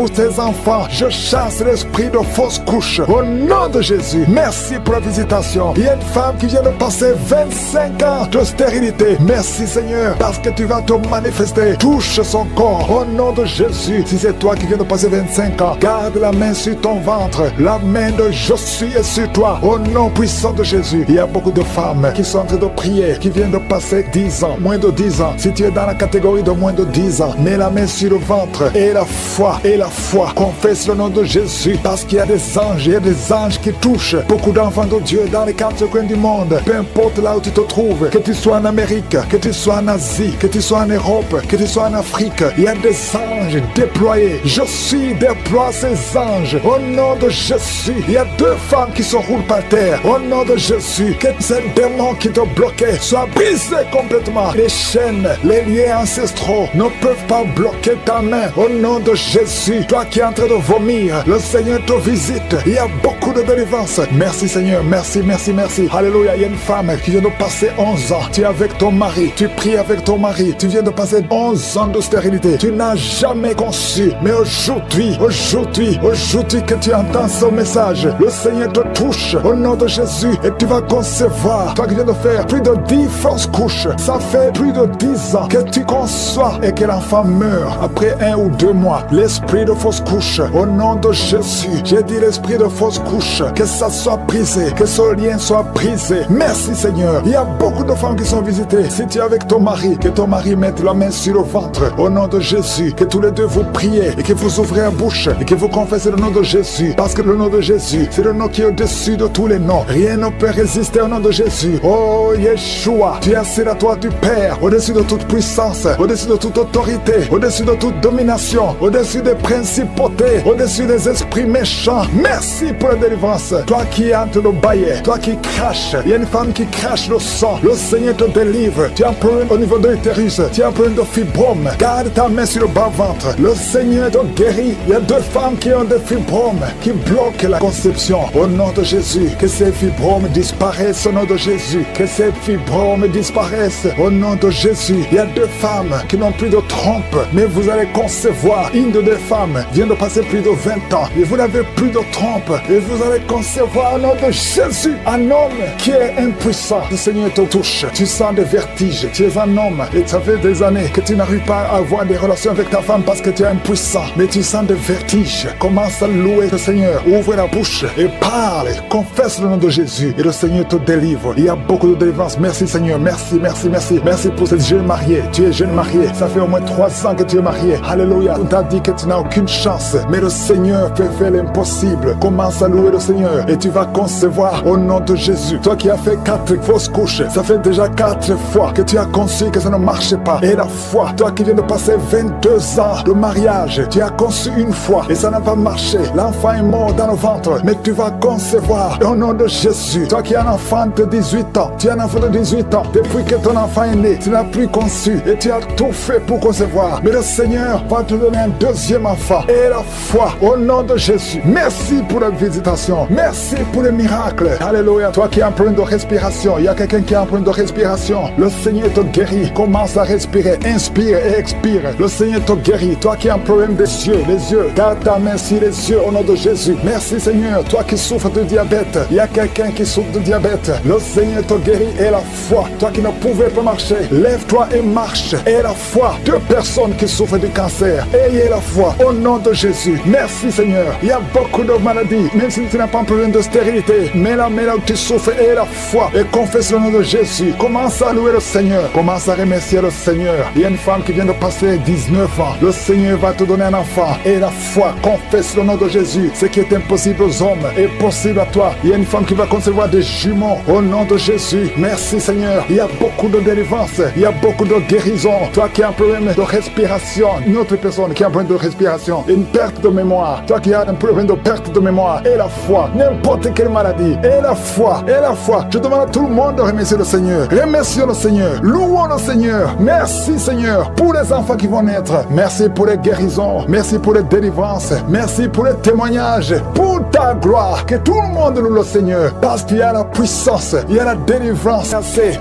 Pour tes enfants, je chasse l'esprit de fausse couche. Au nom de Jésus, merci pour la visitation. Il y a une femme qui vient de passer 25 ans de stérilité. Merci Seigneur, parce que tu vas te manifester. Touche son corps. Au nom de Jésus, si c'est toi qui viens de passer 25 ans, garde la main sur ton ventre. La main de Josué est sur toi. Au nom puissant de Jésus, il y a beaucoup de femmes qui sont en train de prier, qui viennent de passer 10 ans, moins de 10 ans. Si tu es dans la catégorie de moins de 10 ans, mets la main sur le ventre et la foi, confesse le nom de Jésus, parce qu'il y a des anges, il y a des anges qui touchent beaucoup d'enfants de Dieu dans les 4 coins du monde. Peu importe là où tu te trouves, que tu sois en Amérique, que tu sois en Asie, que tu sois en Europe, que tu sois en Afrique, il y a des anges déployés. Je suis déploie ces anges au nom de Jésus. Il y a 2 femmes qui se roulent par terre au nom de Jésus. Que ces démons qui te bloquaient soient brisés complètement. Les chaînes, les liens ancestraux ne peuvent pas bloquer ta main au nom de Jésus. Toi qui es en train de vomir, le Seigneur te visite. Il y a beaucoup de délivrance. Merci Seigneur, merci. Alléluia. Il y a une femme qui vient de passer 11 ans. Tu es avec ton mari, tu pries avec ton mari. Tu viens de passer 11 ans de stérilité. Tu n'as jamais conçu. Mais aujourd'hui que tu entends ce message, le Seigneur te touche au nom de Jésus et tu vas concevoir. Toi qui viens de faire plus de 10 fausses couches, ça fait plus de 10 ans que tu conçois et que l'enfant meurt après 1 ou 2 mois. L'esprit de fausse couche, au nom de Jésus, j'ai dit l'esprit de fausse couche, que ça soit brisé, que ce lien soit brisé. Merci Seigneur. Il y a beaucoup de femmes qui sont visitées. Si tu es avec ton mari, que ton mari mette la main sur le ventre, au nom de Jésus, que tous les deux vous priez et que vous ouvrez la bouche et que vous confessez le nom de Jésus, parce que le nom de Jésus, c'est le nom qui est au-dessus de tous les noms. Rien ne peut résister au nom de Jésus. Oh Yeshua, tu es assis à toi du Père, au-dessus de toute puissance, au-dessus de toute autorité, au-dessus de toute domination, au-dessus des principautés, au-dessus des esprits méchants. Merci pour la délivrance. Toi qui es en train de bailler, toi qui craches, il y a une femme qui crache le sang, le Seigneur te délivre. Tu as un problème au niveau de l'utérus, tu as un problème de fibrome, garde ta main sur le bas-ventre, le Seigneur te guérit. Il y a 2 femmes qui ont des fibromes, qui bloquent la conception. Au nom de Jésus, que ces fibromes disparaissent au nom de Jésus, que ces fibromes disparaissent au nom de Jésus. Il y a 2 femmes qui n'ont plus de trompe, mais vous allez concevoir. Une de 2 femmes vient de passer plus de 20 ans et vous n'avez plus de trompe, et vous allez concevoir au nom de Jésus un homme qui est impuissant. Le Seigneur te touche, tu sens des vertiges, tu es un homme et ça fait des années que tu n'arrives pas à avoir des relations avec ta femme parce que tu es impuissant, mais tu sens des vertiges. Commence à louer le Seigneur, ouvre la bouche et parle, confesse le nom de Jésus et le Seigneur te délivre. Il y a beaucoup de délivrance. Merci Seigneur, merci pour cette jeune mariée. Tu es jeune mariée, ça fait au moins 3 ans que tu es mariée. Alléluia. On t'a dit que tu n'as aucune chance, mais le Seigneur peut faire l'impossible. Commence à louer le Seigneur et tu vas concevoir au nom de Jésus. Toi qui as fait 4 fausses couches, ça fait déjà 4 fois que tu as conçu que ça ne marchait pas. Et la foi, toi qui viens de passer 22 ans de mariage, tu as conçu une fois et ça n'a pas marché. L'enfant est mort dans le ventre, mais tu vas concevoir au nom de Jésus. Toi qui as un enfant de 18 ans, tu as un enfant de 18 ans, depuis que ton enfant est né, tu n'as plus conçu et tu as tout fait pour concevoir. Mais le Seigneur va te donner un 2e enfant. Et la foi au nom de Jésus. Merci pour la visitation. Merci pour les miracles. Alléluia. Toi qui as un problème de respiration, il y a quelqu'un qui a un problème de respiration. Le Seigneur te guérit. Commence à respirer. Inspire et expire. Le Seigneur te guérit. Toi qui as un problème des yeux, les yeux, garde ta main sur les yeux au nom de Jésus. Merci Seigneur. Toi qui souffres de diabète, il y a quelqu'un qui souffre de diabète. Le Seigneur te guérit. Et la foi. Toi qui ne pouvais pas marcher, lève-toi et marche. Et la foi. 2 personnes qui souffrent du cancer, ayez la foi au nom de Jésus. Merci Seigneur. Il y a beaucoup de maladies, même si tu n'as pas un problème de stérilité, mais là où tu souffres, aie la foi et confesse le nom de Jésus. Commence à louer le Seigneur, commence à remercier le Seigneur. Il y a une femme qui vient de passer 19 ans, le Seigneur va te donner un enfant. Et la foi, confesse le nom de Jésus. Ce qui est impossible aux hommes est possible à toi. Il y a une femme qui va concevoir des jumeaux au nom de Jésus. Merci Seigneur. Il y a beaucoup de délivrance, il y a beaucoup de guérison. Toi qui as un problème de respiration, une autre personne qui a un problème de respiration, une perte de mémoire, toi qui as un problème de perte de mémoire, et la foi, n'importe quelle maladie, et la foi. Je demande à tout le monde de remercier le Seigneur. Remercions le Seigneur, louons le Seigneur. Merci Seigneur pour les enfants qui vont naître. Merci pour les guérisons, merci pour les délivrances, merci pour les témoignages, pour ta gloire. Que tout le monde loue le Seigneur, parce qu'il y a la puissance, il y a la délivrance.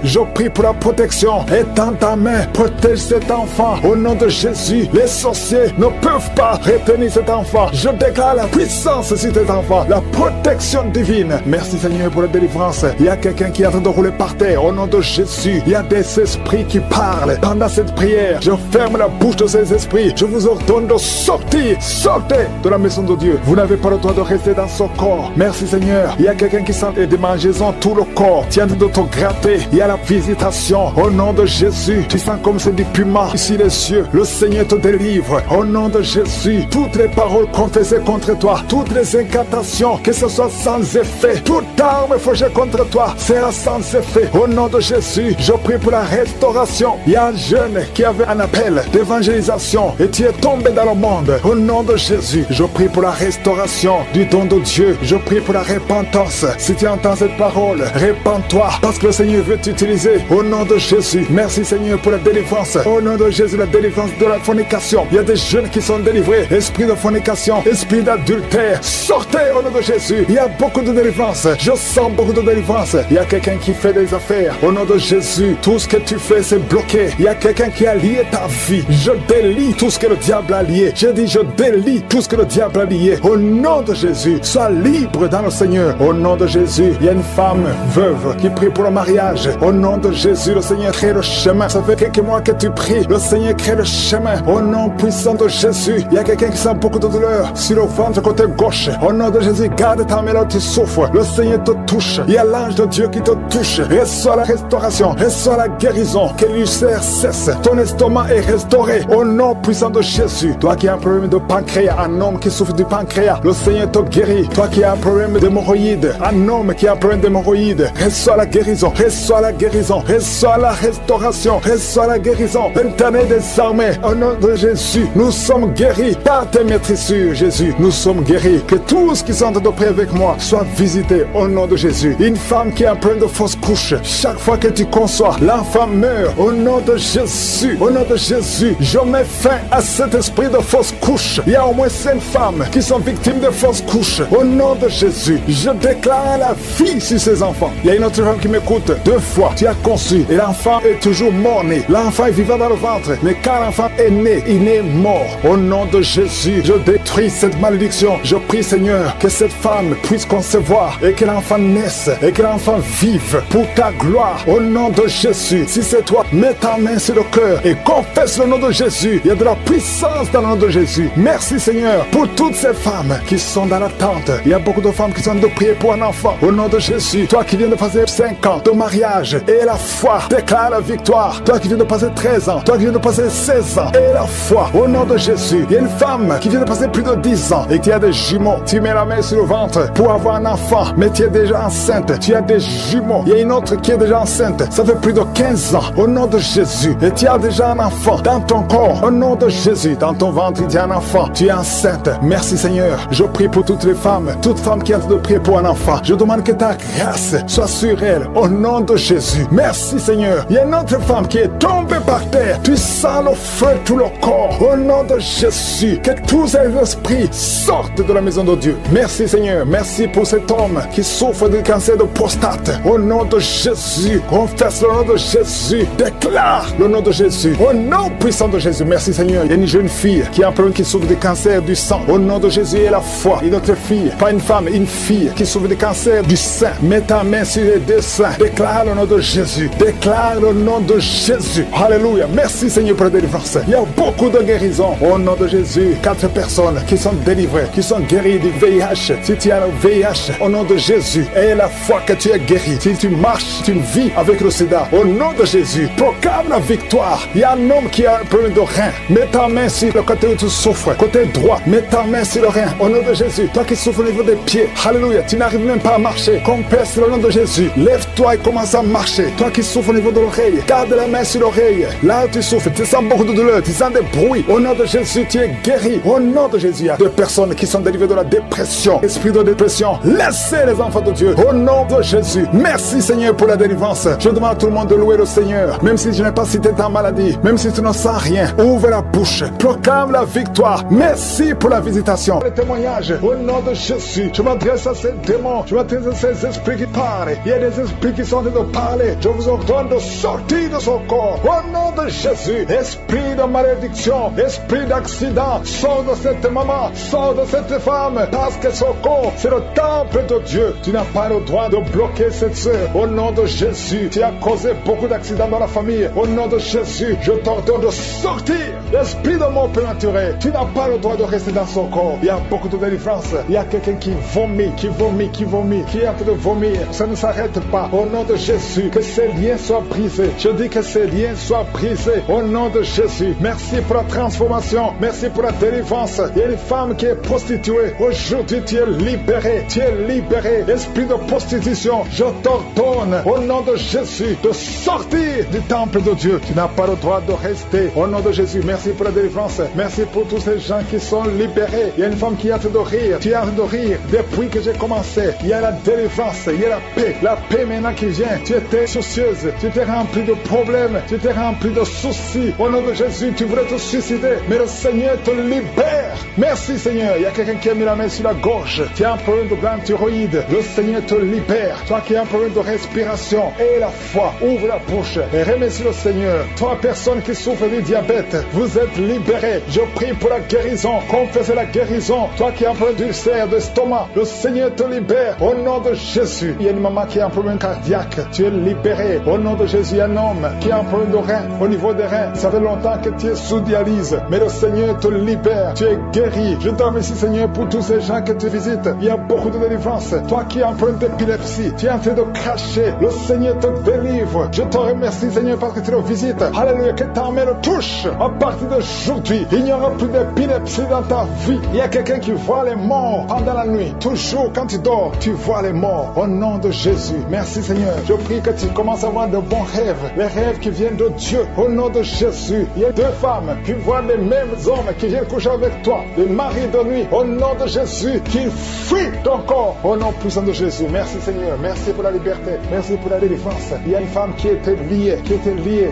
Je prie pour la protection. Étends ta main, protège cet enfant au nom de Jésus. Les sorciers ne peuvent pas pas retenir cet enfant. Je déclare la puissance sur tes enfants, la protection divine. Merci Seigneur pour la délivrance. Il y a quelqu'un qui est en train de rouler par terre. Au nom de Jésus, il y a des esprits qui parlent. Pendant cette prière, je ferme la bouche de ces esprits. Je vous ordonne de sortir. Sortez de la maison de Dieu. Vous n'avez pas le droit de rester dans son corps. Merci Seigneur. Il y a quelqu'un qui sent des démangeaisons tout le corps. Tiens de te gratter. Il y a la visitation. Au nom de Jésus, tu sens comme c'est du piment ici les yeux. Le Seigneur te délivre. Au nom de Jésus, toutes les paroles confessées contre toi, toutes les incantations, que ce soit sans effet, toute arme forgée contre toi sera sans effet. Au nom de Jésus, je prie pour la restauration. Il y a un jeune qui avait un appel d'évangélisation et tu es tombé dans le monde. Au nom de Jésus, je prie pour la restauration du don de Dieu. Je prie pour la repentance. Si tu entends cette parole, répands-toi parce que le Seigneur veut t'utiliser. Au nom de Jésus, merci Seigneur pour la délivrance. Au nom de Jésus, la délivrance de la fornication. Il y a des jeunes qui sont délivrés. Esprit de fornication, esprit d'adultère, sortez au nom de Jésus. Il y a beaucoup de délivrance. Je sens beaucoup de délivrance. Il y a quelqu'un qui fait des affaires. Au nom de Jésus, tout ce que tu fais, c'est bloqué. Il y a quelqu'un qui a lié ta vie. Je délie tout ce que le diable a lié. Je dis, je délie tout ce que le diable a lié. Au nom de Jésus, sois libre dans le Seigneur. Au nom de Jésus, il y a une femme veuve qui prie pour le mariage. Au nom de Jésus, le Seigneur crée le chemin. Ça fait quelques mois que tu pries. Le Seigneur crée le chemin. Au nom puissant de Jésus, il y a quelqu'un qui sent beaucoup de douleur sur le ventre côté gauche. Au nom de Jésus, garde ta main là où tu souffres. Le Seigneur te touche. Il y a l'ange de Dieu qui te touche. Reçois la restauration. Reçois la guérison. Que l'ulcère cesse. Ton estomac est restauré. Au nom puissant de Jésus. Toi qui as un problème de pancréas, un homme qui souffre du pancréas, le Seigneur te guérit. Toi qui as un problème d'hémorroïdes, un homme qui a un problème d'hémorroïdes, reçois la guérison. Reçois la guérison. Reçois la restauration. Reçois la guérison. L'Éternel des armées, au nom de Jésus, nous sommes guéris par tes maîtrissures, Jésus. Nous sommes guéris. Que tous qui sont en train de prier avec moi soient visités au nom de Jésus. Une femme qui a un problème de fausse couche, chaque fois que tu conçois, l'enfant meurt. Au nom de Jésus, au nom de Jésus, je mets fin à cet esprit de fausse couche. Il y a au moins 5 femmes qui sont victimes de fausses couches. Au nom de Jésus, je déclare la vie sur ces enfants. Il y a une autre femme qui m'écoute. 2 fois, tu as conçu et l'enfant est toujours mort-né. L'enfant est vivant dans le ventre, mais quand l'enfant est né, il est mort. Au nom de Jésus, je détruis cette malédiction. Je prie, Seigneur, que cette femme puisse concevoir et que l'enfant naisse et que l'enfant vive pour ta gloire. Au nom de Jésus, si c'est toi, mets ta main sur le cœur et confesse le nom de Jésus. Il y a de la puissance dans le nom de Jésus. Merci, Seigneur, pour toutes ces femmes qui sont dans l'attente. Il y a beaucoup de femmes qui sont de prier pour un enfant. Au nom de Jésus, toi qui viens de passer 5 ans de mariage et la foi, déclare la victoire. Toi qui viens de passer 13 ans, toi qui viens de passer 16 ans et la foi. Au nom de Jésus, il y a une femme qui vient de passer plus de 10 ans et qui a des jumeaux. Tu mets la main sur le ventre pour avoir un enfant, mais tu es déjà enceinte. Tu as des jumeaux. Il y a une autre qui est déjà enceinte. Ça fait plus de 15 ans. Au nom de Jésus. Et tu as déjà un enfant dans ton corps. Au nom de Jésus. Dans ton ventre, tu as un enfant. Tu es enceinte. Merci Seigneur. Je prie pour toutes les femmes. Toute femme qui a de prier pour un enfant. Je demande que ta grâce soit sur elle. Au nom de Jésus. Merci Seigneur. Il y a une autre femme qui est tombée par terre. Tu sens le feu tout le corps. Au nom de Jésus. Que tous ces esprits sortent de la maison de Dieu. Merci Seigneur. Merci pour cet homme qui souffre du cancer de prostate. Au nom de Jésus. Confesse le nom de Jésus. Déclare le nom de Jésus. Au nom puissant de Jésus. Merci Seigneur. Il y a une jeune fille qui a un problème qui souffre du cancer du sang. Au nom de Jésus et la foi. Une autre fille, pas une femme, une fille qui souffre du cancer du sein. Mets ta main sur les 2 seins. Déclare le nom de Jésus. Déclare le nom de Jésus. Alléluia. Merci Seigneur pour la délivrance. Il y a beaucoup de guérisons. Au nom de Jésus. 4 personnes qui sont délivrées, qui sont guéries du VIH. Si tu as le VIH, au nom de Jésus, et la foi que tu es guéri. Si tu marches, tu vis avec le sida. Au nom de Jésus, proclame la victoire. Il y a un homme qui a un problème de rein. Mets ta main sur le côté où tu souffres. Côté droit, mets ta main sur le rein. Au nom de Jésus. Toi qui souffres au niveau des pieds. Alléluia. Tu n'arrives même pas à marcher. Confesse le nom de Jésus. Lève-toi et commence à marcher. Toi qui souffres au niveau de l'oreille. Garde la main sur l'oreille. Là où tu souffres, tu sens beaucoup de douleur. Tu sens des bruits. Au nom de Jésus, tu es guéri. Au nom de Jésus, il y a 2 personnes qui sont délivrées de la dépression. Esprit de dépression. Laissez les enfants de Dieu. Au nom de Jésus. Merci Seigneur pour la délivrance. Je demande à tout le monde de louer le Seigneur. Même si je n'ai pas cité ta maladie. Même si tu ne sens rien. Ouvre la bouche. Proclame la victoire. Merci pour la visitation. Le témoignage. Au nom de Jésus. Je m'adresse à ces démons. Je m'adresse à ces esprits qui parlent. Il y a des esprits qui sont en train de parler. Je vous ordonne de sortir de son corps. Au nom de Jésus. Esprit de malédiction. Esprit d'accident. accident. Sors de cette maman, sors de cette femme, parce que son corps, c'est le temple de Dieu. Tu n'as pas le droit de bloquer cette sœur. Au nom de Jésus, tu as causé beaucoup d'accidents dans la famille. Au nom de Jésus, je t'ordonne de sortir. L'esprit de mort prématuré, tu n'as pas le droit de rester dans son corps. Il y a beaucoup de délivrance. Il y a quelqu'un qui vomit, qui est en train de vomir. Ça ne s'arrête pas. Au nom de Jésus, que ces liens soient brisés. Je dis que ces liens soient brisés. Au nom de Jésus, merci pour la transformation. Merci pour la délivrance. Il y a une femme qui est prostituée. Aujourd'hui, tu es libéré. Tu es libéré. Esprit de prostitution, je t'ordonne au nom de Jésus de sortir du temple de Dieu. Tu n'as pas le droit de rester. Au nom de Jésus, merci pour la délivrance. Merci pour tous ces gens qui sont libérés. Il y a une femme qui est en train de rire. Tu es en train de rire depuis que j'ai commencé. Il y a la délivrance, il y a la paix. La paix maintenant qui vient. Tu étais soucieuse. Tu étais rempli de problèmes. Tu étais rempli de soucis. Au nom de Jésus, tu voulais te suicider. Mais le Seigneur te libère. Merci Seigneur. Il y a quelqu'un qui a mis la main sur la gorge. Tu as un problème de glande thyroïde. Le Seigneur te libère. Toi qui as un problème de respiration. Et la foi. Ouvre la bouche et remercie le Seigneur. Toi personne qui souffre du diabète, vous êtes libéré. Je prie pour la guérison. Confessez la guérison. Toi qui as un problème d'ulcère, d'estomac, le Seigneur te libère. Au nom de Jésus. Il y a une maman qui a un problème cardiaque. Tu es libéré. Au nom de Jésus. Il y a un homme qui a un problème de rein. Au niveau des reins, ça fait longtemps que tu es sous dialyse. Mais le Seigneur te libère. Tu es guéri. Je te remercie Seigneur pour tous ces gens que tu visites. Il y a beaucoup de délivrance. Toi qui as un problème d'épilepsie, tu es en train de cracher. Le Seigneur te délivre. Je te remercie Seigneur parce que tu le visites. Alléluia, que ta main le touche. À partir d'aujourd'hui, il n'y aura plus d'épilepsie dans ta vie. Il y a quelqu'un qui voit les morts pendant la nuit. Toujours quand tu dors, tu vois les morts. Au nom de Jésus. Merci Seigneur. Je prie que tu commences à avoir de bons rêves. Les rêves qui viennent de Dieu. Au nom de Jésus. Il y a 2 femmes qui voient les mêmes hommes qui viennent coucher avec toi. Les maris de nuit. Au nom de Jésus. Qui fuient ton corps. Au nom puissant de Jésus. Merci Seigneur. Merci pour la liberté. Merci pour la délivrance. Il y a une femme qui était liée,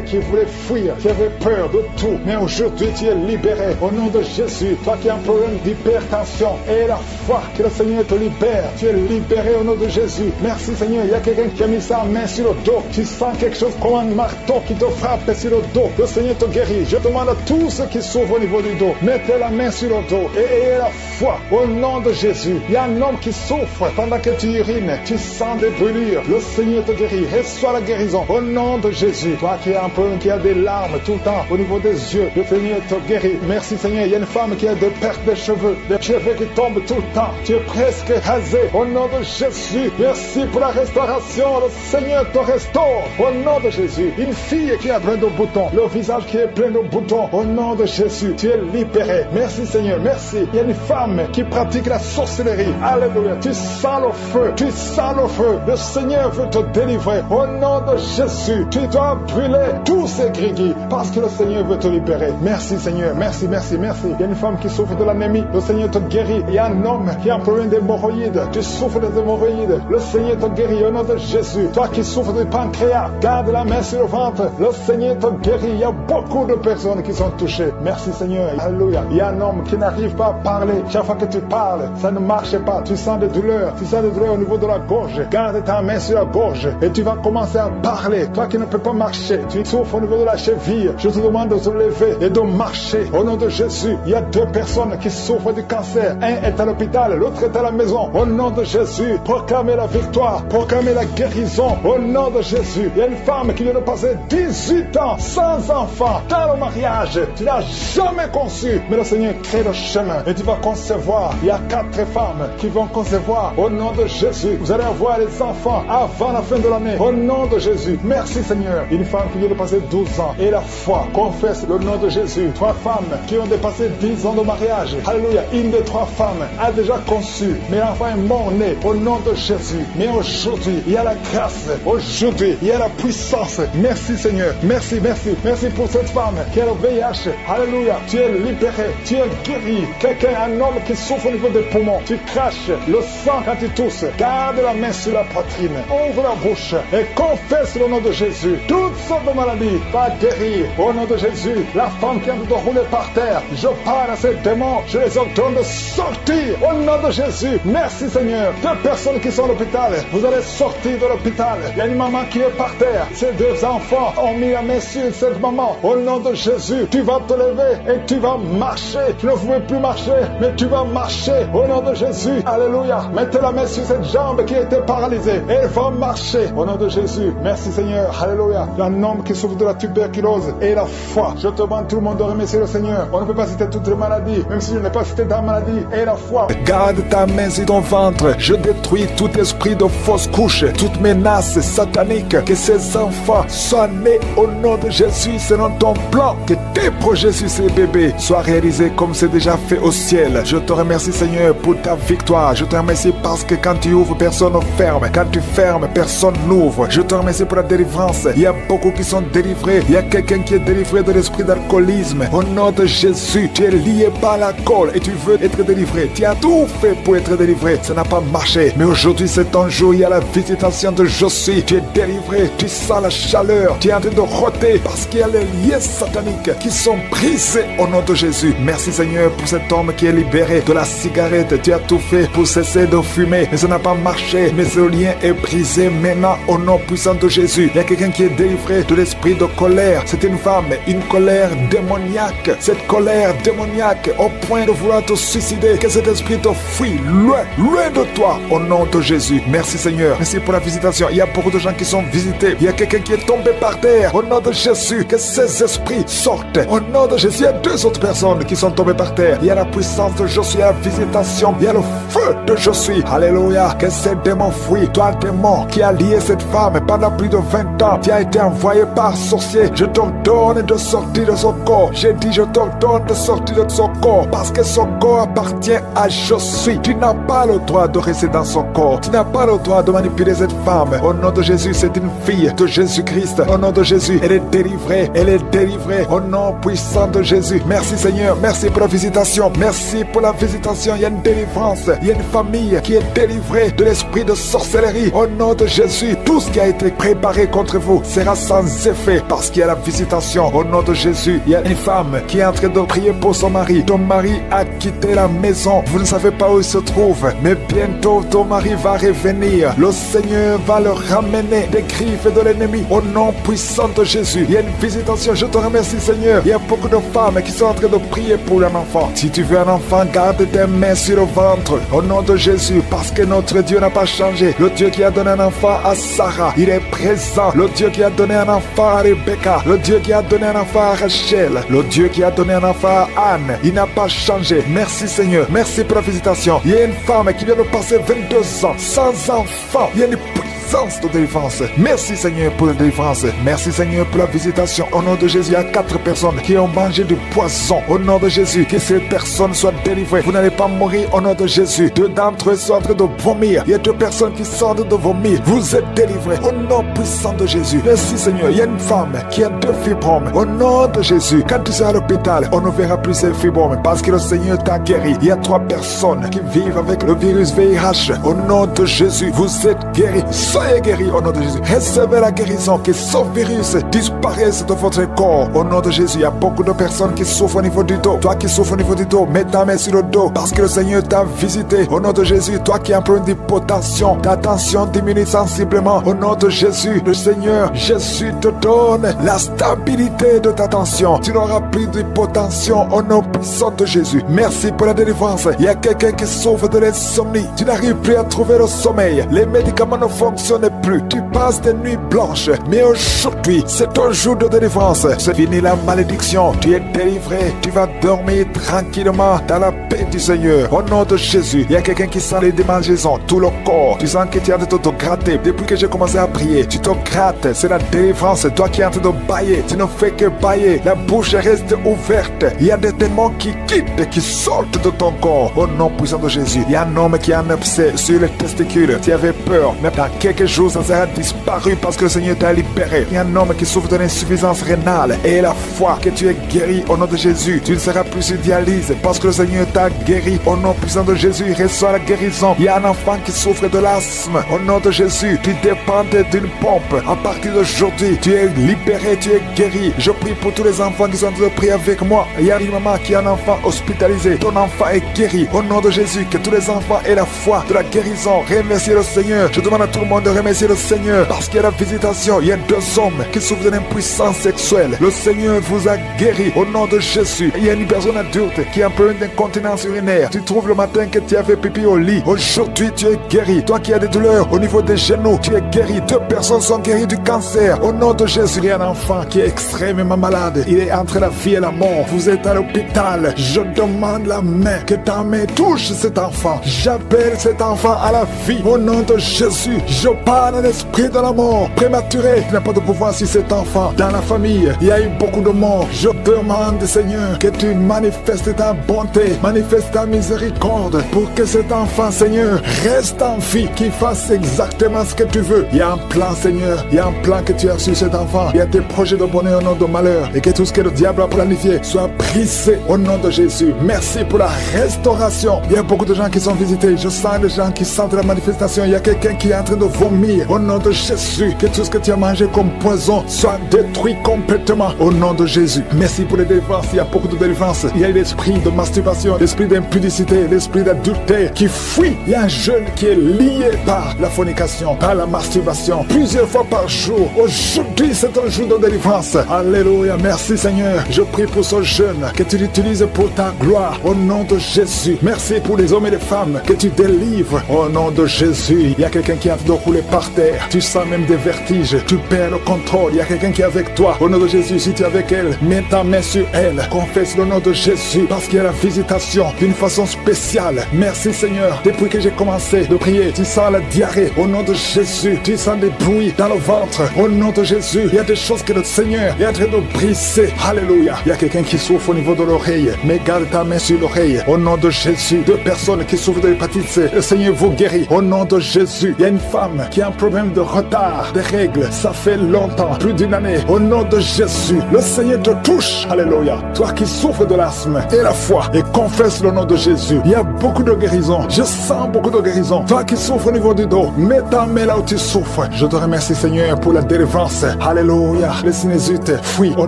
qui voulait fuir, qui avait peur de tout. Mais aujourd'hui, tu es libéré. Au nom de Jésus. Toi qui as un problème d'hypertension. Et la foi que le Seigneur te libère. Tu es libéré au nom de Jésus. Merci Seigneur. Il y a quelqu'un qui a mis sa main sur le dos. Tu sens quelque chose comme un marteau qui te frappe sur le dos. Le Seigneur te guérit. Je demande à tous ceux qui souffrent au niveau du dos, mettez la main sur le dos et ayez la foi au nom de Jésus. Il y a un homme qui souffre pendant que tu urines. Tu sens des brûlures. Le Seigneur te guérit. Reçois la guérison au nom de Jésus. Toi qui as un problème, qui a des larmes tout le temps au niveau des yeux, le Seigneur te guérit. Merci Seigneur. Il y a une femme qui a des pertes de cheveux, des cheveux qui tombent tout le temps. Tu es presque rasé au nom de Jésus. Merci pour la restauration. Le Seigneur te restaure au nom de Jésus. Une fille qui a plein de boutons, le visage qui est plein de boutons, au nom de Jésus, tu es libéré. Merci Seigneur, merci. Il y a une femme qui pratique la sorcellerie. Alléluia. Tu sens le feu, tu sens le feu. Le Seigneur veut te délivrer. Au nom de Jésus, tu dois brûler tous ces grigis parce que le Seigneur veut te libérer. Merci Seigneur, merci, merci, merci. Il y a une femme qui souffre de l'anémie. Le Seigneur te guérit. Il y a un homme qui a un problème d'hémorroïdes. Tu souffres des hémorroïdes. Le Seigneur te guérit au nom de Jésus. Toi qui souffres du pancréas, garde la main sur le ventre. Le Seigneur te guérit. Il y a beaucoup de personnes qui sont touchées. Merci Seigneur. Alléluia. Il y a un homme qui n'arrive pas à parler. Chaque fois que tu parles, ça ne marche pas. Tu sens des douleurs. Tu sens des douleurs au niveau de la gorge. Garde ta main sur la gorge et tu vas commencer à parler. Toi qui ne peux pas marcher, tu souffres au niveau de la cheville. Je te demande de te lever et de marcher. Au nom de Jésus, il y a 2 personnes qui souffrent du cancer. Un est à l'hôpital, l'autre est à la maison. Au nom de Jésus, proclamez la victoire, proclamez la guérison. Au nom de Jésus, il y a une femme qui vient de passer 18 ans sans enfant dans le mariage. Tu n'as jamais conçu, mais le Seigneur crée le chemin et tu vas concevoir. Il y a 4 femmes qui vont concevoir. Au nom de Jésus, vous allez avoir les enfants avant la fin de l'année. Au nom de Jésus, merci Seigneur. Une femme qui vient de passer 12 ans et la foi confesse le nom de Jésus. 3 femmes qui ont dépassé 10 ans de mariage. Alléluia. Une des 3 femmes a déjà conçu, mais l'enfant est mort-né au nom de Jésus. Mais aujourd'hui, il y a la grâce. Aujourd'hui, il y a la puissance. Merci Seigneur. Merci, merci. Merci pour cette femme qui a le VIH. Alléluia. Tu es libéré. Tu es guéri. Quelqu'un, un homme qui souffre au niveau des poumons. Tu craches le sang quand tu tousses. Garde la main sur la poitrine. Ouvre la bouche et confesse le nom de Jésus. Toutes sortes de maladies va guérir au nom de Jésus. La femme qui a de rouler par terre, je parle à ces démons. Je les ordonne de sortir au nom de Jésus. Merci Seigneur. 2 personnes qui sont à l'hôpital, vous allez sortir de l'hôpital. Il y a une maman qui est par terre. Ces 2 enfants ont mis la main sur cette maman. Au nom de Jésus, tu vas te lever et tu vas marcher. tu ne pouvais plus marcher, mais tu vas marcher au nom de Jésus. Alléluia. Mettez la main sur cette jambe qui était paralysée. Elle va marcher au nom de Jésus. Merci Seigneur. Alléluia. Il y a un homme qui souffre de la tuberculose et la foi. Je te demande tout le monde de remercier le Seigneur. On ne peut pas citer toutes les maladies, même si je n'ai pas cité ta maladie et la foi. Garde ta main sur ton ventre. Je détruis tout esprit de fausse couche, toute menace satanique. Que ces enfants soient nés au nom de Jésus selon ton plan. Que tes projets sur ces bébés soient réalisés comme c'est déjà fait au ciel. Je te remercie Seigneur pour ta victoire. Je te remercie parce que quand tu ouvres, personne ne ferme. Quand tu fermes, personne n'ouvre. Je te remercie pour la délivrance. Il y a beaucoup qui sont délivrés. Il y a quelqu'un qui est délivré de l'esprit d'alcoolisme. Au nom de Jésus, tu es lié par l'alcool et tu veux être délivré. Tu as tout fait pour être délivré. Ça n'a pas marché. Mais aujourd'hui, c'est ton jour. Il y a la visitation de Josué. Tu es délivré. Tu sens la chaleur. Tu es en train de roter parce qu'il y a les liens sataniques qui sont brisés au nom de Jésus. Merci Seigneur pour cet homme qui est libéré de la cigarette. Tu as tout fait pour cesser de fumer. Mais ça n'a pas marché. Mais ce lien est brisé maintenant au nom puissant de Jésus. Il y a quelqu'un qui est délivré de l'esprit de colère. C'est une femme, une colère démoniaque. Cette colère démoniaque au point de vouloir te suicider. Que cet esprit te fuit loin, loin de toi au nom de Jésus. Merci Seigneur. Merci pour la visitation. Il y a beaucoup de gens qui sont visités. Il y a quelqu'un qui est tombé par terre. Au nom de Jésus, que ces esprits sortent. Au nom de Jésus, il y a 2 autres personnes qui sont tombées par terre. Il y a la puissance de Josué, la visitation. Il y a le feu de Josué. Alléluia. Que ces démons fuient. Toi, démon qui a lié cette femme pendant plus de 20 ans, tu as été envoyé par sorcier. Je t'ordonne de sortir de son corps. J'ai dit, je t'ordonne de sortir de son corps parce que son corps appartient à Josué. Tu n'as pas le droit de rester dans son corps. Tu n'as pas le droit de manipuler cette femme. Au nom de Jésus, c'est une fille de Jésus-Christ. Au nom de Jésus, elle est délivrée. Elle est délivrée. Au nom puissant de Jésus. Merci Seigneur. Merci pour la visitation. Merci pour la visitation. Il y a une délivrance. Il y a une famille qui est délivrée de l'esprit de sorcellerie. Au nom de Jésus, tout ce qui a été préparé contre vous sera sans effet parce qu'il y a la visitation. Au nom de Jésus, il y a une femme qui est en train de prier pour son mari. Ton mari a quitté la maison. Vous ne savez pas où il se trouve, mais bientôt ton mari va revenir. Le Seigneur va le ramener des griffes de l'ennemi. Au nom puissant de Jésus, il y a une visitation. Je te remercie Seigneur. Il y a beaucoup de femmes qui sont en train de prier pour un enfant. Si tu veux un enfant, garde tes mains sur le ventre. Au nom de Jésus, parce que notre Dieu n'a pas changé. Le Dieu qui a donné un enfant à Sarah, il est présent. Le Dieu qui a donné un enfant à Rebecca, le Dieu qui a donné un enfant à Rachel, le Dieu qui a donné un enfant à Anne, il n'a pas changé. Merci Seigneur. Merci pour la visitation. Il y a une femme qui vient de passer 22 ans sans enfant. Il y a une puissance de délivrance. Merci Seigneur pour la délivrance. Merci Seigneur pour la visitation. Au nom de Jésus, il y a 4 personnes qui ont mangé du poison. Au nom de Jésus, que ces personnes soient délivrées. Vous n'allez pas mourir au nom de Jésus. 2 d'entre eux sont en train de vomir. Il y a 2 personnes qui sortent de vomir. Vous êtes délivrés au nom puissant de Jésus. Merci Seigneur. Il y a une femme qui a 2 fibromes. Au nom de Jésus, quand tu seras à l'hôpital, on ne verra plus ces fibromes parce que le Seigneur t'a guéri. Il y a 3 personnes qui vivent avec le virus VIH. Au nom de Jésus, vous êtes guéris. Soyez guéris au nom de Jésus. Recevez la guérison. Que ce virus disparaisse de votre corps. Au nom de Jésus, il y a beaucoup de personnes qui souffrent au niveau du dos. Toi qui souffres au niveau du dos, mets ta main sur le dos parce que le Seigneur t'a visité. Au nom de Jésus, toi qui as un problème d'hypotension, ta tension diminue sensiblement. Au nom de Jésus, le Seigneur Jésus te donne la stabilité de ta tension. Tu n'auras plus d'hypotension au nom puissant de Jésus. Merci pour la délivrance. Il y a quelqu'un qui souffre de l'insomnie. Tu n'arrives plus à trouver le sommeil. Les médicaments ne fonctionnent plus. Tu passes des nuits blanches. Mais aujourd'hui, c'est ton jour de délivrance. C'est fini la malédiction. Tu es délivré. Tu vas dormir tranquillement dans la paix du Seigneur. Au nom de Jésus, il y a quelqu'un qui sent les démangeaisons, tout le corps. Tu sens que tu es en train de te gratter. Depuis que j'ai commencé à prier, tu te grattes. C'est la délivrance. Toi qui es en train de bailler, tu ne fais que bailler. La bouche reste ouverte. Il y a des démons qui quittent, qui sortent de ton corps. Au nom puissant de Jésus, il y a un homme qui a un abcès sur les testicules. Tu avais peur, mais dans quelques jours, ça sera disparu parce que le Seigneur t'a libéré. Il y a un homme qui souffre de l'insuffisance rénale. Et la foi que tu es guéri au nom de Jésus, tu ne seras plus sur dialyse parce que le Seigneur t'a guéri. Au nom puissant de Jésus, reçois la guérison. Il y a un enfant qui souffre de l'asthme. Au nom de Jésus, tu dépendais d'une pompe. À partir d'aujourd'hui, tu es libéré, tu es guéri. Je prie pour tous les enfants qui sont en train de prier avec moi. Il y a une maman qui a un enfant hospitalisé, ton enfant est guéri. Au nom de Jésus, que tous les enfants aient la foi de la guérison. Remerciez le Seigneur. Je demande à tout le monde de remercier le Seigneur parce qu'il y a la visitation. Il y a 2 hommes qui souffrent d'une impuissance sexuelle. Le Seigneur vous a guéri au nom de Jésus. Il y a une personne adulte qui a un problème d'incontinence urinaire. Tu trouves le matin que tu as fait pipi au lit. Aujourd'hui, tu es guéri. Toi qui as des douleurs au niveau des genoux, tu es guéri. 2 personnes sont guéries du cancer. Au nom de Jésus, il y a un enfant qui est extrêmement malade. Il est entre la vie et la mort. Vous êtes à l'hôpital. Je demande la main, que ta main touche cet enfant. J'appelle cet enfant à la vie. Au nom de Jésus, je parle à l'esprit de la mort prématuré. Tu n'as pas de pouvoir sur cet enfant. Dans la famille, il y a eu beaucoup de morts. Je demande, Seigneur, que tu manifestes ta bonté, manifestes ta miséricorde pour que cet enfant, Seigneur, reste en vie, qu'il fasse exactement ce que tu veux. Il y a un plan, Seigneur. Il y a un plan que tu as sur cet enfant. Il y a des projets de bonheur, non de malheur. Et que tout ce que le diable a planifié soit brisé au nom de Jésus. Merci pour la restauration. Il y a beaucoup de gens qui sont visités. Je sens des gens qui sentent la manifestation. Il y a quelqu'un qui est en train de vomir. Au nom de Jésus, que tout ce que tu as mangé comme poison soit détruit complètement. Au nom de Jésus. Merci pour les délivrances. Il y a beaucoup de délivrances. Il y a l'esprit de masturbation, l'esprit d'impudicité, l'esprit d'adultère qui fuit. Il y a un jeune qui est lié par la fornication, par la masturbation, plusieurs fois par jour. Aujourd'hui, c'est un jour de délivrance. Alléluia. Merci Seigneur. Je prie pour ce jeune, que tu l'utilises pour ta gloire. Au nom de Jésus. Merci pour les hommes et les femmes que tu délivres. Au nom de Jésus. Il y a quelqu'un qui est en train de rouler par terre. Tu sens même des vertiges. Tu perds le contrôle. Il y a quelqu'un qui est avec toi. Au nom de Jésus, si tu es avec elle, mets ta main sur elle. Confesse le nom de Jésus parce qu'il y a la visitation d'une façon spéciale. Merci Seigneur. Depuis que j'ai commencé de prier, tu sens la diarrhée. Au nom de Jésus, tu sens des bruits dans le ventre. Au nom de Jésus, il y a des choses que le Seigneur est en train de briser. Alléluia. Il y a quelqu'un qui souffre au niveau de l'oreille. Mais garde ta main sur l'oreille. Au nom de Jésus. 2 personnes qui souffrent de l'hépatite C. Le Seigneur vous guérit. Au nom de Jésus. Il y a une femme qui a un problème de retard des règles. Ça fait longtemps, plus d'1 année. Au nom de Jésus, le Seigneur te touche. Alléluia. Toi qui souffres de l'asthme et la foi et confesse le nom de Jésus. Il y a beaucoup de guérison. Je sens beaucoup de guérison. Toi qui souffres au niveau du dos, mets ta main là où tu souffres. Je te remercie Seigneur pour la délivrance. Alléluia. Les sinusite fuient au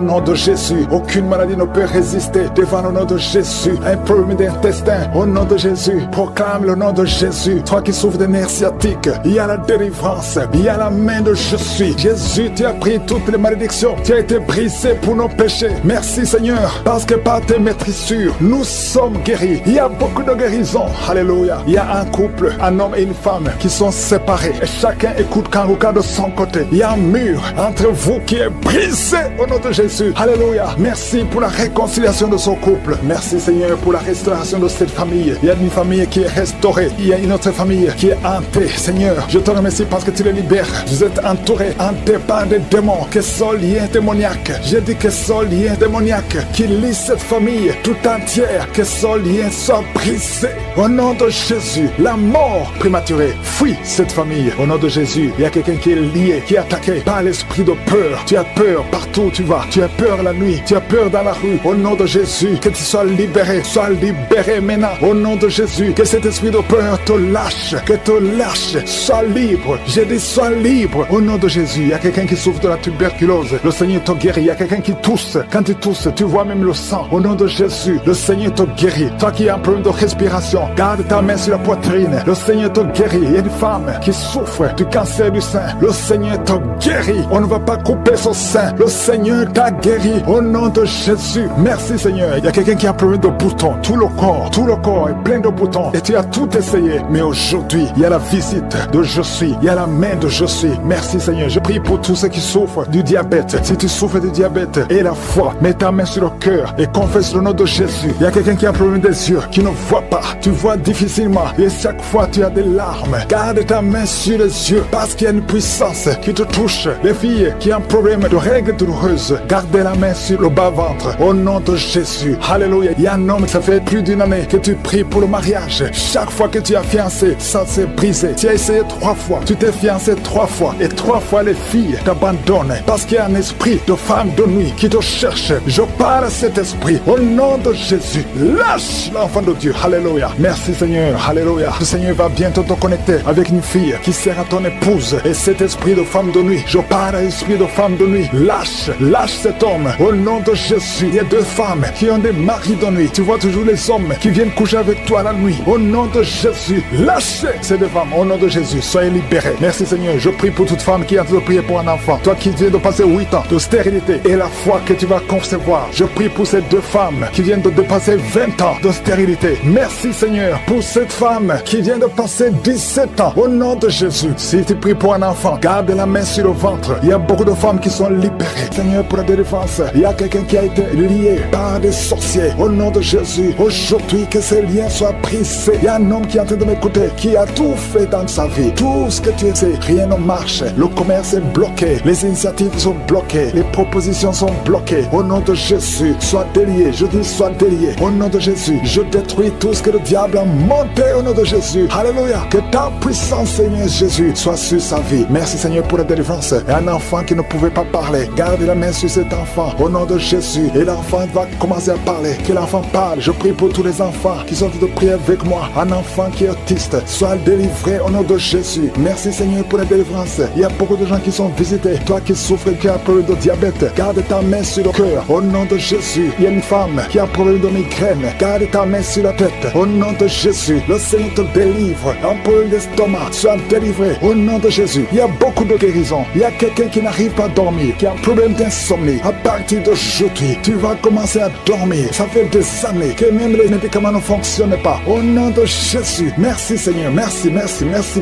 nom de Jésus. Aucune maladie ne peut résister devant le nom de Jésus. Un problème d'intestin au nom de Jésus. Proclame le nom de Jésus. Toi qui souffres des nerfs sciatiques, il y a la délivrance. Il y a la main de je suis. Jésus, tu as pris toutes les malédictions. Tu as été brisé pour nos péchés. Merci Seigneur. Parce que par tes maîtrissures, nous sommes guéris. Il y a beaucoup de guérison. Alléluia. Il y a un couple, un homme et une femme qui sont séparés. Et chacun écoute Kanguka de son côté. Il y a un mur entre vous qui est brisé au nom de Jésus. Alléluia. Merci pour la réconciliation de ce couple. Merci Seigneur pour la restauration de cette famille. Il y a une famille qui est restaurée. Il y a une autre famille qui est hantée. Seigneur, je te remercie parce que tu les libères. Vous êtes entourés, hantés par des démons. Que ce lien démoniaque, j'ai dit que ce lien démoniaque qui lie cette famille tout entière, que ce lien soit brisé. Au nom de Jésus, la mort prématurée fuit cette famille. Au nom de Jésus, il y a quelqu'un qui est lié, qui est attaqué par l'esprit de peur. Tu as peur partout où tu vas. Tu as peur la nuit. Tu as peur dans la rue. Au nom de Jésus, que tu sois libéré. Sois libéré maintenant. Au nom de Jésus, que cet esprit de peur te lâche. Que te lâche. Sois libre. J'ai dit sois libre. Au nom de Jésus, il y a quelqu'un qui souffre de la tuberculose. Le Seigneur te guérit. Il y a quelqu'un qui tousse. Quand tu tousses, tu vois même le sang. Au nom de Jésus, le Seigneur te guérit. Toi qui as un problème de respiration, garde ta main sur la poitrine. Le Seigneur te guérit. Il y a une femme qui souffre du cancer du sein. Le Seigneur te guérit. On ne va pas couper son sein. Le Seigneur t'a guéri. Au nom de Jésus. Merci Seigneur. Il y a quelqu'un qui a un problème de boutons. Tout le corps est plein de boutons. Et tu as tout essayé. Mais aujourd'hui, il y a la visite de je suis. Il y a la main de je suis. Merci Seigneur. Je prie pour tous ceux qui souffrent du diabète. Si tu souffres du diabète et la foi, mets ta main sur le cœur et confesse le nom de Jésus. Il y a quelqu'un qui a un problème des yeux, qui ne voit pas. Tu vois difficilement et chaque fois tu as des larmes. Garde ta main sur les yeux parce qu'il y a une puissance qui te touche. Les filles qui ont un problème de règles douloureuses, gardez la main sur le bas-ventre. Au nom de Jésus. Alléluia. Il y a un homme, ça fait plus d'1 année que tu pries pour le mariage. Chaque fois que tu as fiancé, ça s'est brisé. Tu as essayé 3 fois. Tu t'es fiancé 3 fois. Et 3 fois les filles t'abandonnent. Parce qu'il y a un esprit de femme de nuit qui te cherche. Je parle à cet esprit. Au nom de Jésus. Lâche l'enfant de Dieu. Alléluia. Merci Seigneur. Alléluia. Le Seigneur va bientôt te connecter avec une fille qui sera ton épouse. Et cet esprit de femme de nuit, je parle à l'esprit de femme de nuit. Lâche cet homme. Au nom de Jésus. Il y a 2 femmes qui ont des maris de nuit. Tu vois toujours les hommes qui viennent coucher avec toi la nuit. Au nom de Jésus, lâchez ces deux femmes. Au nom de Jésus, soyez libérés. Merci Seigneur. Je prie pour toute femme qui est en train de prier pour un enfant. Toi qui viens de passer 8 ans de stérilité et la foi que tu vas concevoir. Je prie pour ces deux femmes qui viennent de passer 20 ans de stérilité. Merci Seigneur pour cette femme qui vient de passer 17 ans. Au nom de Jésus, si tu pries pour un enfant, garde la main sur le ventre. Il y a beaucoup de femmes qui sont libérées. Seigneur, pour la délivrance, il y a quelqu'un qui a été lié par des sorciers. Au nom de Jésus, aujourd'hui que ces liens soient brisés. Il y a un homme qui est en train de m'écouter, qui a tout fait dans sa vie. Tout ce que tu sais, rien ne marche. Le commerce est bloqué. Les initiatives sont bloquées. Les propositions sont bloquées. Au nom de Jésus, sois délié. Je dis sois délié. Au nom de Jésus, je détruis tout ce que le diable a monté au nom de Jésus. Alléluia. Que ta puissance, Seigneur Jésus, soit sur sa vie. Merci Seigneur pour la délivrance. Un enfant qui ne pouvait pas parler, garde la main sur cet enfant au nom de Jésus. Et l'enfant va commencer à parler. Que l'enfant parle. Je prie pour tous les enfants qui sont en train de prier avec moi. Un enfant qui est autiste, soit délivré au nom de Jésus. Merci Seigneur pour la délivrance. Il y a beaucoup de gens qui sont visités. Toi qui souffres, qui as un problème de diabète, garde ta main sur le cœur au nom de Jésus. Il y a une femme qui a un problème de migraine, garde ta main sur la tête au nom de Jésus. Le Seigneur te délivre. Un problème d'estomac, sois délivré au nom de Jésus. Il y a beaucoup de guérisons. Il y a quelqu'un qui n'arrive pas à dormir, qui a un problème d'insomnie. À partir d'aujourd'hui, tu vas commencer à dormir. Ça fait des années que même les médicaments ne fonctionnent pas. Au nom de Jésus, merci Seigneur, merci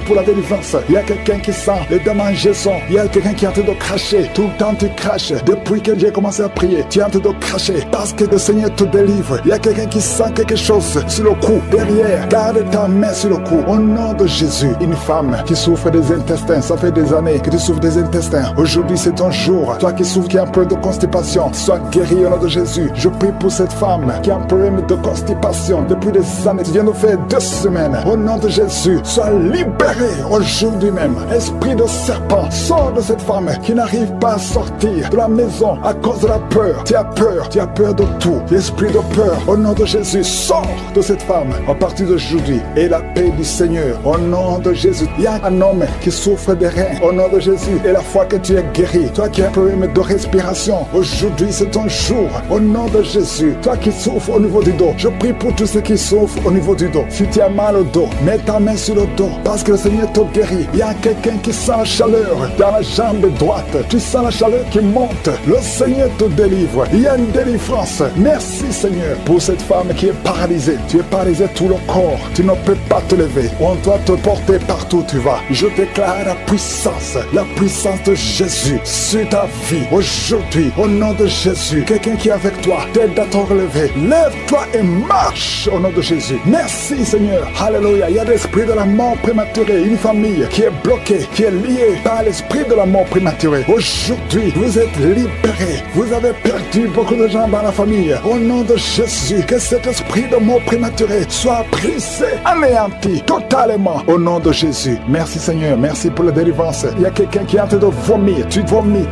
pour la délivrance. Il y a quelqu'un qui sent les démangeaisons. Il y a quelqu'un qui est en train de cracher. Tout le temps tu craches. Depuis que j'ai commencé à prier, tu es en train de cracher parce que le Seigneur te délivre. Il y a quelqu'un qui sent quelque chose sur le cou, derrière. Garde ta main sur le cou. Au nom de Jésus, une femme qui souffre des intestins, ça fait des années que tu souffres des intestins. Aujourd'hui, c'est ton jour. Toi qui souffres, qui a un problème de constipation, sois guéri au nom de Jésus. Je prie pour cette femme qui a un problème de constipation depuis des années. Tu viens de faire 2 semaines. Au nom de Jésus, sois libéré aujourd'hui même. Esprit de serpent, sors de cette femme qui n'arrive pas à sortir de la maison à cause de la peur. Tu as peur de tout. Esprit de peur, au nom de Jésus, sors de cette femme à partir d'aujourd'hui. Et la paix du Seigneur, au nom de Jésus. Il y a un homme qui souffre des reins, au nom de Jésus. Et la fois que tu es guéri, toi qui as un problème de respiration, aujourd'hui c'est ton jour, au nom de Jésus. Toi qui souffres au niveau du dos, je prie pour tous ceux qui souffrent au niveau du dos. Si tu as mal au dos, mets ta main sur le dos, parce que le Seigneur te guérit. Il y a quelqu'un qui sent la chaleur dans la jambe droite. Tu sens la chaleur qui monte. Le Seigneur te délivre. Il y a une délivrance. Merci Seigneur pour cette femme qui est paralysée. Tu es paralysé tout le corps. Tu ne peux pas te lever. On doit te porter partout où tu vas. Je déclare la puissance de Jésus sur ta vie. Aujourd'hui, au nom de Jésus, quelqu'un qui est avec toi, t'aide à te relever. Lève-toi et marche au nom de Jésus. Merci Seigneur. Alléluia. Il y a l'esprit de la mort prématurée. Une famille qui est bloquée, qui est liée par l'esprit de la mort prématurée. Aujourd'hui, vous êtes libérés. Vous avez perdu beaucoup de gens dans la famille. Au nom de Jésus, que cet esprit de mort prématurée soit brisé, anéanti totalement. Au nom de Jésus. Merci Seigneur. Merci pour la délivrance. Il y a quelqu'un qui est en train de vomir. Tu vomis.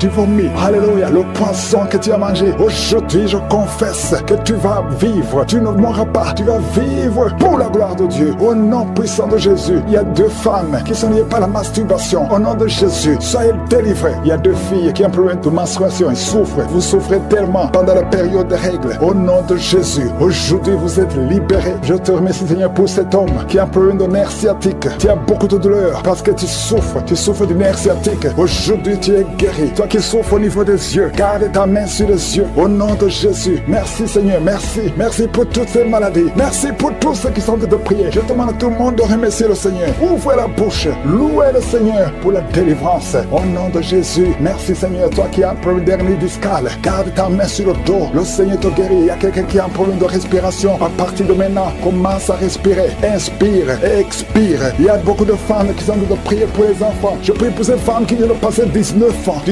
Alléluia. Le poisson que tu as mangé. Aujourd'hui, je confesse que tu vas vivre. Tu ne mourras pas. Tu vas vivre pour la gloire de Dieu. Au nom puissant de Jésus. Il y a 2 femmes qui sont liées par la masturbation. Au nom de Jésus, soyez délivrés. Il y a 2 filles qui ont un problème de menstruation. Ils souffrent. Vous souffrez tellement pendant la période des règles. Au nom de Jésus, aujourd'hui, vous êtes libérés. Je te remercie, Seigneur, pour cet homme qui a un problème de nerf sciatique. Tu as beaucoup de douleur parce que tu souffres du nerf sciatique. Aujourd'hui, tu es guéri. Toi qui souffres au niveau des yeux, garde ta main sur les yeux. Au nom de Jésus, merci Seigneur, merci pour toutes ces maladies. Merci pour tous ceux qui sont en train de prier. Je demande à tout le monde de remercier le Seigneur. Ouvrez la bouche, louez le Seigneur pour la délivrance. Au nom de Jésus, merci Seigneur. Toi qui as un problème d'hernie discale, garde ta main sur le dos. Le Seigneur te guérit. Il y a quelqu'un qui a un problème de respiration. À partir de maintenant, commence à respirer. Inspire et expire. Il y a beaucoup de femmes qui sont en train de prier pour les enfants. Je prie pour ces femmes qui viennent de passer 19 ans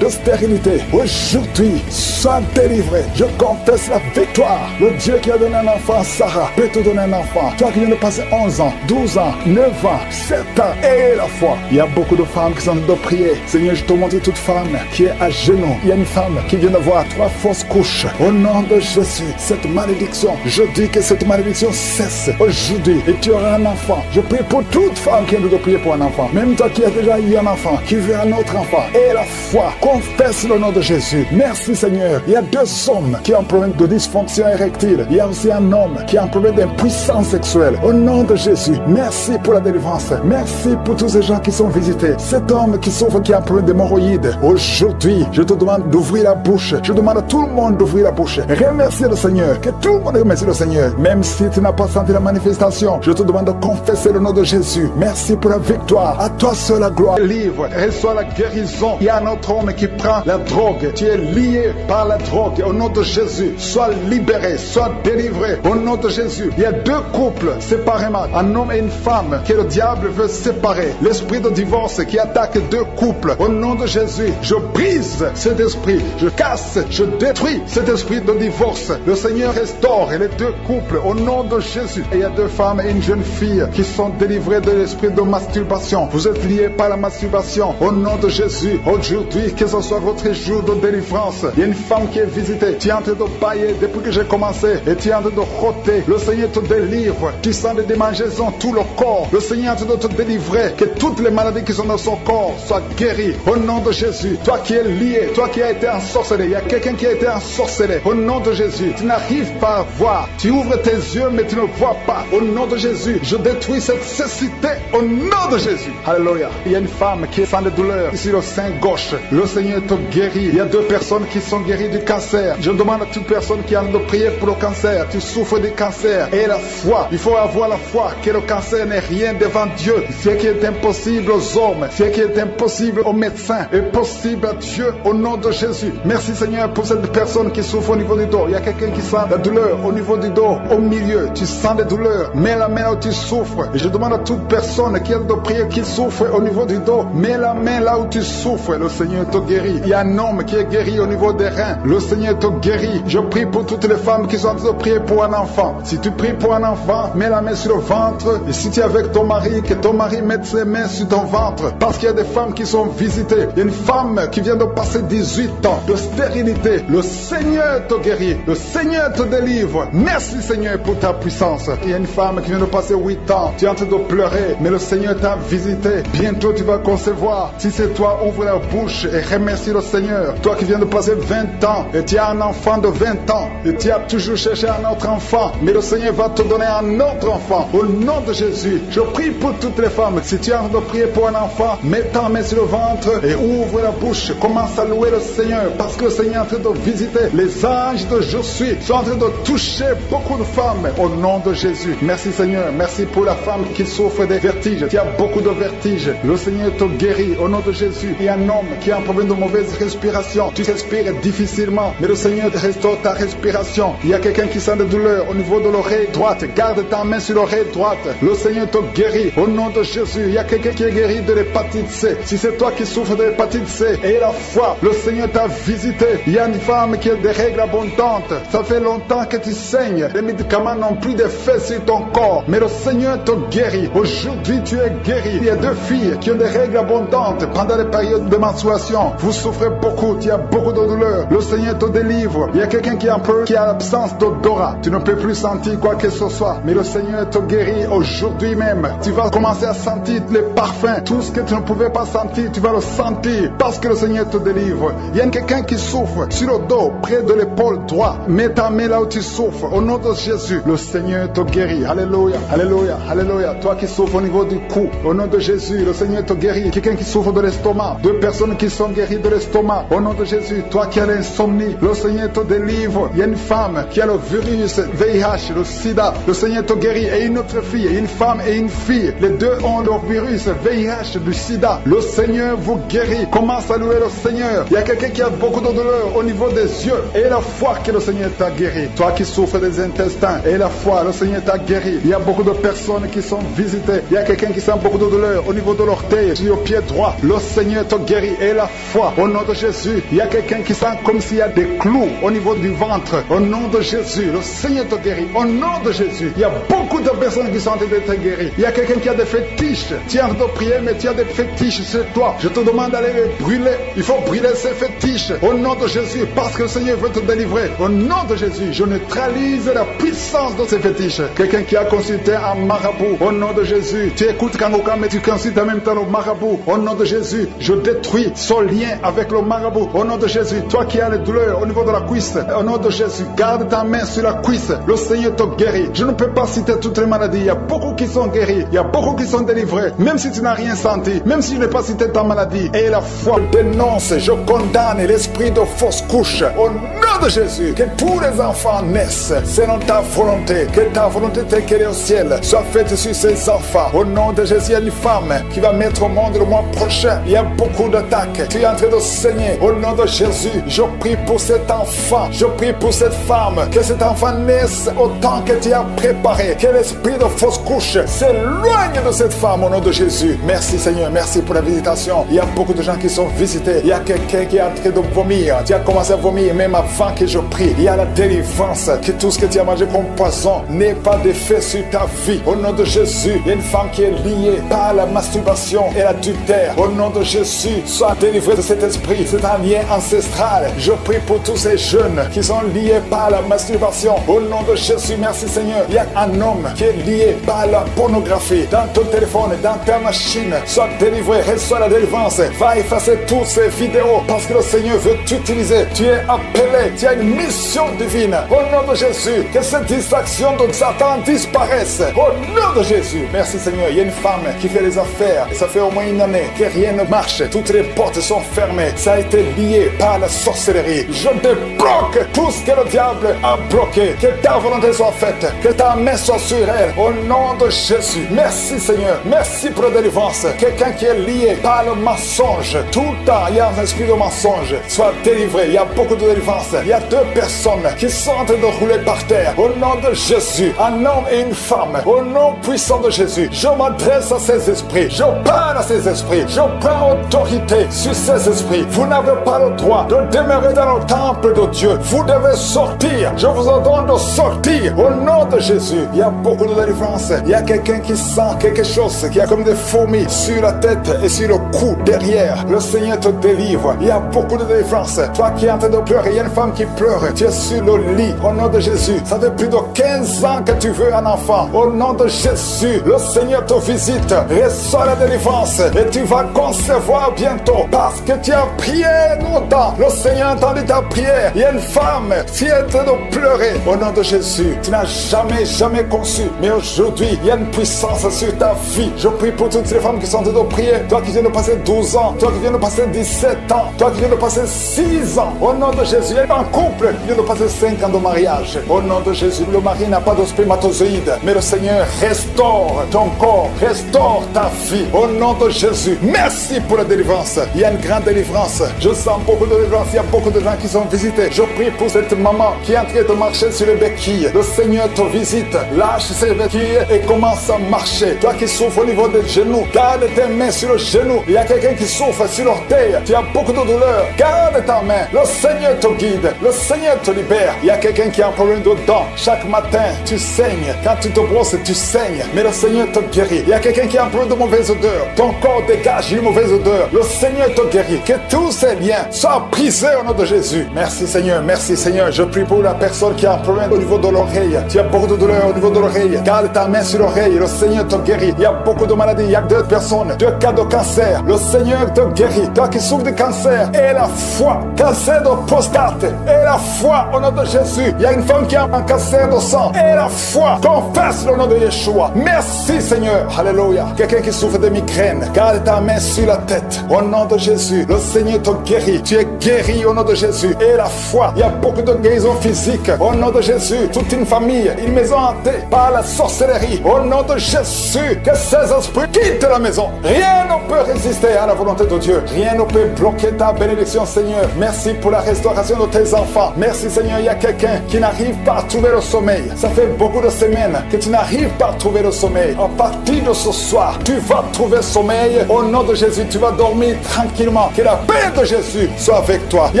de stérilité. Aujourd'hui, sois délivré. Je confesse la victoire. Le Dieu qui a donné un enfant à Sarah peut te donner un enfant. Toi qui viens de passer 11 ans, 12 ans, 9 ans, 7 ans et la foi. Il y a beaucoup de femmes qui sont en train de prier. Seigneur, je te montre toute femme qui est à genoux. Il y a une femme qui vient d'avoir 3 fausses couches. Au nom de Jésus, cette malédiction, je dis que cette malédiction cesse aujourd'hui et tu auras un enfant. Je prie pour toute femme qui vient de prier pour un enfant. Même toi qui as déjà eu un enfant, qui veut un autre enfant. Et la foi, confesse le nom de Jésus. Merci Seigneur. Il y a 2 hommes qui ont problème de dysfonction érectile. Il y a aussi un homme qui a un problème d'impuissance sexuelle. Au nom de Jésus, merci pour la délivrance. Merci pour tous ces gens qui sont visités. Cet homme qui souffre, qui a un problème d'hémorroïdes. Aujourd'hui, je te demande d'ouvrir la bouche. Je demande à tout le monde d'ouvrir la bouche. Remercie le Seigneur. Que tout le monde remercie le Seigneur. Même si tu n'as pas senti la manifestation, je te demande de confesser le nom de Jésus. Merci pour la victoire. À toi seul la gloire. Livre, reçois la guérison. Il y a un autre homme qui prend la drogue. Tu es lié par la drogue. Au nom de Jésus, sois libéré, sois délivré. Au nom de Jésus, il y a deux couples séparément, un homme et une femme que le diable veut séparer. L'esprit de divorce qui attaque deux couples. Au nom de Jésus, je brise cet esprit. Je casse, je détruis cet esprit de divorce. Le Seigneur restaure les deux couples au nom de Jésus. Et il y a deux femmes et une jeune fille qui sont délivrées de l'esprit de masturbation. Vous êtes liés par la masturbation. Au nom de Jésus, aujourd'hui, que ce soit votre jour de délivrance. Il y a une femme qui est visitée. Tu es en train de bailler depuis que j'ai commencé et tu es en train de roter. Le Seigneur te délivre. Tu sens des démangeaisons tout le corps. Le Seigneur est en train de te délivrer. Que toutes les maladies qui sont dans son corps soient guéries. Au nom de Jésus, toi qui es lié, toi qui as été ensorcelé, il y a quelqu'un qui a été ensorcelé. Au nom de Jésus, tu n'arrives pas à voir. Tu ouvres tes yeux mais tu ne vois pas. Au nom de Jésus, je détruis cette cécité au nom de Jésus. Alléluia. Il y a une femme qui sent des douleurs ici le sein gauche. Le Seigneur te guérit. Il y a deux personnes qui sont guéries du cancer. Je demande à toute personne qui a de prier pour le cancer. Tu souffres du cancer. Et la foi. Il faut avoir la foi que le cancer n'est rien devant Dieu. Ce qui est impossible aux hommes, ce qui est impossible aux médecins, est possible à Dieu au nom de Jésus. Merci Seigneur pour cette personne qui souffre au niveau du dos. Il y a quelqu'un qui sent la douleur au niveau du dos, au milieu. Tu sens des douleurs. Mets la main là où tu souffres. Et je demande à toute personne qui a de prier, qui souffre au niveau du dos, mets la main là où tu souffres. Le Seigneur te guérit. Il y a un homme qui est guéri au niveau des reins. Le Seigneur te guérit. Je prie pour toutes les femmes qui sont en train de prier pour un enfant. Si tu pries pour un enfant, mets la main sur le ventre. Et si tu es avec ton mari, que ton mari mette ses mains sur ton ventre. Parce qu'il y a des femmes qui sont visitées. Il y a une femme qui vient de passer 18 ans de stérilité. Le Seigneur te guérit. Le Seigneur te délivre. Merci Seigneur pour ta puissance. Il y a une femme qui vient de passer 8 ans. Tu es en train de pleurer, mais le Seigneur t'a visité. Bientôt tu vas concevoir. Si c'est toi, ouvre la bouche et remercie le Seigneur. Toi qui viens de passer 20 ans et tu as un enfant de 20 ans et tu as toujours cherché un autre enfant, mais le Seigneur va te donner un autre enfant. Au nom de Jésus, je prie pour toutes les femmes. Si tu es en train de prier pour un enfant, mets ta main sur le ventre et ouvre la bouche. Commence à louer le Seigneur parce que le Seigneur est en train de visiter. Les anges de Je suis sont en train de toucher beaucoup de femmes au nom de Jésus. Merci Seigneur. Merci pour la femme qui souffre des vertiges. Tu as beaucoup de vertiges. Le Seigneur te guérit au nom de Jésus. Il y a un homme qui a un problème de mauvaise respiration. Tu respires difficilement, mais le Seigneur restaure ta respiration. Il y a quelqu'un qui sent de douleur au niveau de l'oreille droite. Garde ta main sur l'oreille droite. Le Seigneur te guérit au nom de Jésus. Il y a quelqu'un qui est guéri de l'hépatite C. Si c'est toi qui souffres de l'hépatite C et la foi, le Seigneur t'a visité. Il y a une femme qui a des règles abondantes. Ça fait longtemps que tu saignes. Les médicaments n'ont plus d'effet sur ton corps, mais le Seigneur te guérit. Aujourd'hui, tu es guéri. Il y a deux filles qui ont des règles abondantes pendant les périodes de menstruation. Vous souffrez beaucoup, tu as beaucoup de douleurs. Le Seigneur te délivre. Il y a quelqu'un qui a l'absence d'odorat. Tu ne peux plus sentir quoi que ce soit, mais le Seigneur te guérit aujourd'hui même. Tu vas commencer à sentir les parfums. Tout ce que tu ne pouvais pas sentir, tu vas le sentir parce que le Seigneur te délivre. Il y a quelqu'un qui souffre sur le dos, près de l'épaule droite. Mets ta main là où tu souffres. Au nom de Jésus, le Seigneur te guérit. Alléluia, alléluia, alléluia. Toi qui souffres au niveau du cou, au nom de Jésus, le Seigneur te guérit. Quelqu'un qui souffre de l'estomac, deux personnes qui sont guéries de l'estomac, au nom de Jésus. Toi qui as l'insomnie, le Seigneur te délivre. Il y a une femme qui a le virus VIH, le sida, le Seigneur te guérit. Et une autre fille, une femme et une fille, les deux ont le virus VIH du sida. Le Seigneur vous guérit. Commence à louer le Seigneur. Il y a quelqu'un qui a beaucoup de douleur au niveau des yeux et la foi que le Seigneur t'a guéri. Toi qui souffres des intestins et la foi, le Seigneur t'a guéri. Il y a beaucoup de personnes qui sont visitées. Il y a quelqu'un qui sent beaucoup de douleur au niveau de l'orteil, sur le pied droit. Le Seigneur te guérit et la foi au nom de Jésus. Il y a quelqu'un qui sent comme s'il y a des clous au niveau du ventre. Au nom de Jésus, le Seigneur te guérit. Au nom de Jésus, il y a beaucoup de personnes qui sont en train d'être guéries. Il y a quelqu'un qui a des fétiches. Tu es en train de prier, mais tu as des fétiches chez toi. Je te demande d'aller les brûler. Il faut brûler ces fétiches au nom de Jésus parce que le Seigneur veut te délivrer. Au nom de Jésus, je neutralise la puissance de ces fétiches. Quelqu'un qui a consulté un marabout, au nom de Jésus, tu écoutes Kangoka, mais tu consultes en même temps le marabout. Au nom de Jésus, je détruis son lien avec le marabout. Au nom de Jésus, toi qui as les douleurs au niveau de la cuisse, Au nom de Jésus, garde ta main sur la cuisse. Le Seigneur te guérit. Je ne peux pas citer toutes les maladies. Il y a beaucoup qui sont guéris. Il y a beaucoup qui sont délivrés. Même si tu n'as rien senti, même si je n'ai pas cité ta maladie. Et la foi, je dénonce, je condamne l'esprit de fausse couche. Au nom de Jésus, que tous les enfants naissent selon ta volonté. Que ta volonté telle qu'elle est au ciel soit faite sur ces enfants. Au nom de Jésus, il y a une femme qui va mettre au monde le mois prochain. Il y a beaucoup d'attaques. Tu es en train de saigner. Au nom de Jésus, je prie pour cet enfant. Je prie pour cette femme. Que cet enfant naisse autant que tu as préparé. Que l'esprit de fausse couche s'éloigne de cette femme au nom de Jésus. Merci Seigneur, merci pour la visitation. Il y a beaucoup de gens qui sont visités. Il y a quelqu'un qui est en train de vomir. Tu as commencé à vomir même avant que je prie. Il y a la délivrance. Que tout ce que tu as mangé comme poison n'ait pas d'effet sur ta vie. Au nom de Jésus, il y a une femme qui est liée par la masturbation et l'adultère. Au nom de Jésus, sois délivré de cet esprit. C'est un lien ancestral. Je prie pour tous ces jeunes qui sont liés par la masturbation. Au nom de Jésus, merci Seigneur. Il y a un homme qui est lié par la pornographie. Dans ton téléphone, dans ta machine, sois délivré, reçois la délivrance. Va effacer toutes ces vidéos parce que le Seigneur veut t'utiliser. Tu es appelé, tu as une mission divine. Au nom de Jésus, que cette distraction de Satan disparaisse. Au nom de Jésus, merci Seigneur. Il y a une femme qui fait les affaires. Ça fait au moins une année que rien ne marche. Toutes les portes sont fermées. Ça a été lié par la sorcellerie. Je débloque tout ce que le diable a bloqué. Que ta volonté soit faite. Que ta main soit sur elle. Au nom de Jésus. Merci Seigneur. Merci pour la délivrance. Quelqu'un qui est lié par le mensonge. Tout le temps, il y a un esprit de mensonge. Sois délivré. Il y a beaucoup de délivrance. Il y a deux personnes qui sont en train de rouler par terre. Au nom de Jésus. Un homme et une femme. Au nom puissant de Jésus. Je m'adresse à ces esprits. Je parle à ces esprits. Je prends autorité sur ces esprits. Vous n'avez pas le droit de demeurer dans le temple de Dieu. Vous devez sortir. Je vous ordonne de sortir. Au nom de Jésus. Il y a beaucoup de délivrance. Il y a quelqu'un qui sent quelque chose qui a comme des fourmis sur la tête et sur le cou derrière. Le Seigneur te délivre. Il y a beaucoup de délivrance. Toi qui es en train de pleurer, il y a une femme qui pleure. Tu es sur le lit. Au nom de Jésus. Ça fait plus de 15 ans que tu veux un enfant. Au nom de Jésus, le Seigneur te visite. Reçois la délivrance et tu vas concevoir bientôt parce que tu as prié longtemps. Le Seigneur a entendu ta prière. Il y a une femme qui est en train de pleurer. Au nom de Jésus, tu n'as jamais conçu. Mais aujourd'hui, il y a une puissance sur ta vie. Je prie pour toutes les femmes qui sont en train de prier. Toi qui viens de passer 12 ans, toi qui viens de passer 17 ans, toi qui viens de passer 6 ans. Au nom de Jésus, il y a un couple qui vient de passer 5 ans de mariage. Au nom de Jésus, le mari n'a pas de spermatozoïde, mais le Seigneur restaure ton corps, restaure ta vie. Au nom de Jésus, merci pour la délivrance. Il y a une grande délivrance. Je sens beaucoup de délivrance. Il y a beaucoup de gens qui sont visités. Je prie pour cette maman qui est en train de marcher sur les béquilles. Le Seigneur te visite. Lâche ses béquilles et commence à marcher. Toi qui souffres au niveau des genoux, garde tes mains sur le genou. Il y a quelqu'un qui souffre sur l'orteil. Tu as beaucoup de douleur. Garde ta main. Le Seigneur te guide. Le Seigneur te libère. Il y a quelqu'un qui a un problème de dents. Chaque matin, tu saignes. Quand tu te brosses, tu saignes. Mais le Seigneur te guérit. Il y a quelqu'un qui a un problème de mauvaise odeur. Ton corps dégage une mauvaise odeur. Le Seigneur te guérit. Que tous ces liens soient brisés au nom de Jésus. Merci Seigneur. Merci Seigneur. Je prie pour la personne qui a un problème au niveau de l'oreille. Tu as beaucoup de douleur au niveau de l'oreille. Garde ta main sur l'oreille. Le Seigneur te guérit. Il y a beaucoup de maladies. Il y a 2 personnes, 2 cas de cancer. Le Seigneur te guérit. Toi qui souffres de cancer, et la foi. Cancer de prostate, et la foi au nom de Jésus. Il y a une femme qui a un cancer de sang, et la foi. Confesse le nom de Yeshua. Merci Seigneur. Alléluia. Quelqu'un qui souffre de migraine, garde ta main sur la tête. Au nom de Jésus, le Seigneur te guérit. Tu es guéri au nom de Jésus. Et la foi. Il y a beaucoup de guérisons physiques. Au nom de Jésus, toute une famille, une maison hantée par la sorcellerie. Au nom de Jésus, que ces esprits quittent la maison. Rien ne peut résister à la volonté de Dieu. Rien ne peut bloquer ta bénédiction, Seigneur. Merci pour la restauration de tes enfants. Merci, Seigneur. Il y a quelqu'un qui n'arrive pas à trouver le sommeil. Ça fait beaucoup de semaines que tu n'arrives pas à trouver le sommeil. À partir de ce soir, tu vas trouver le sommeil. Au nom de Jésus, tu vas dormir tranquillement. Que la paix de Jésus soit avec toi. Il y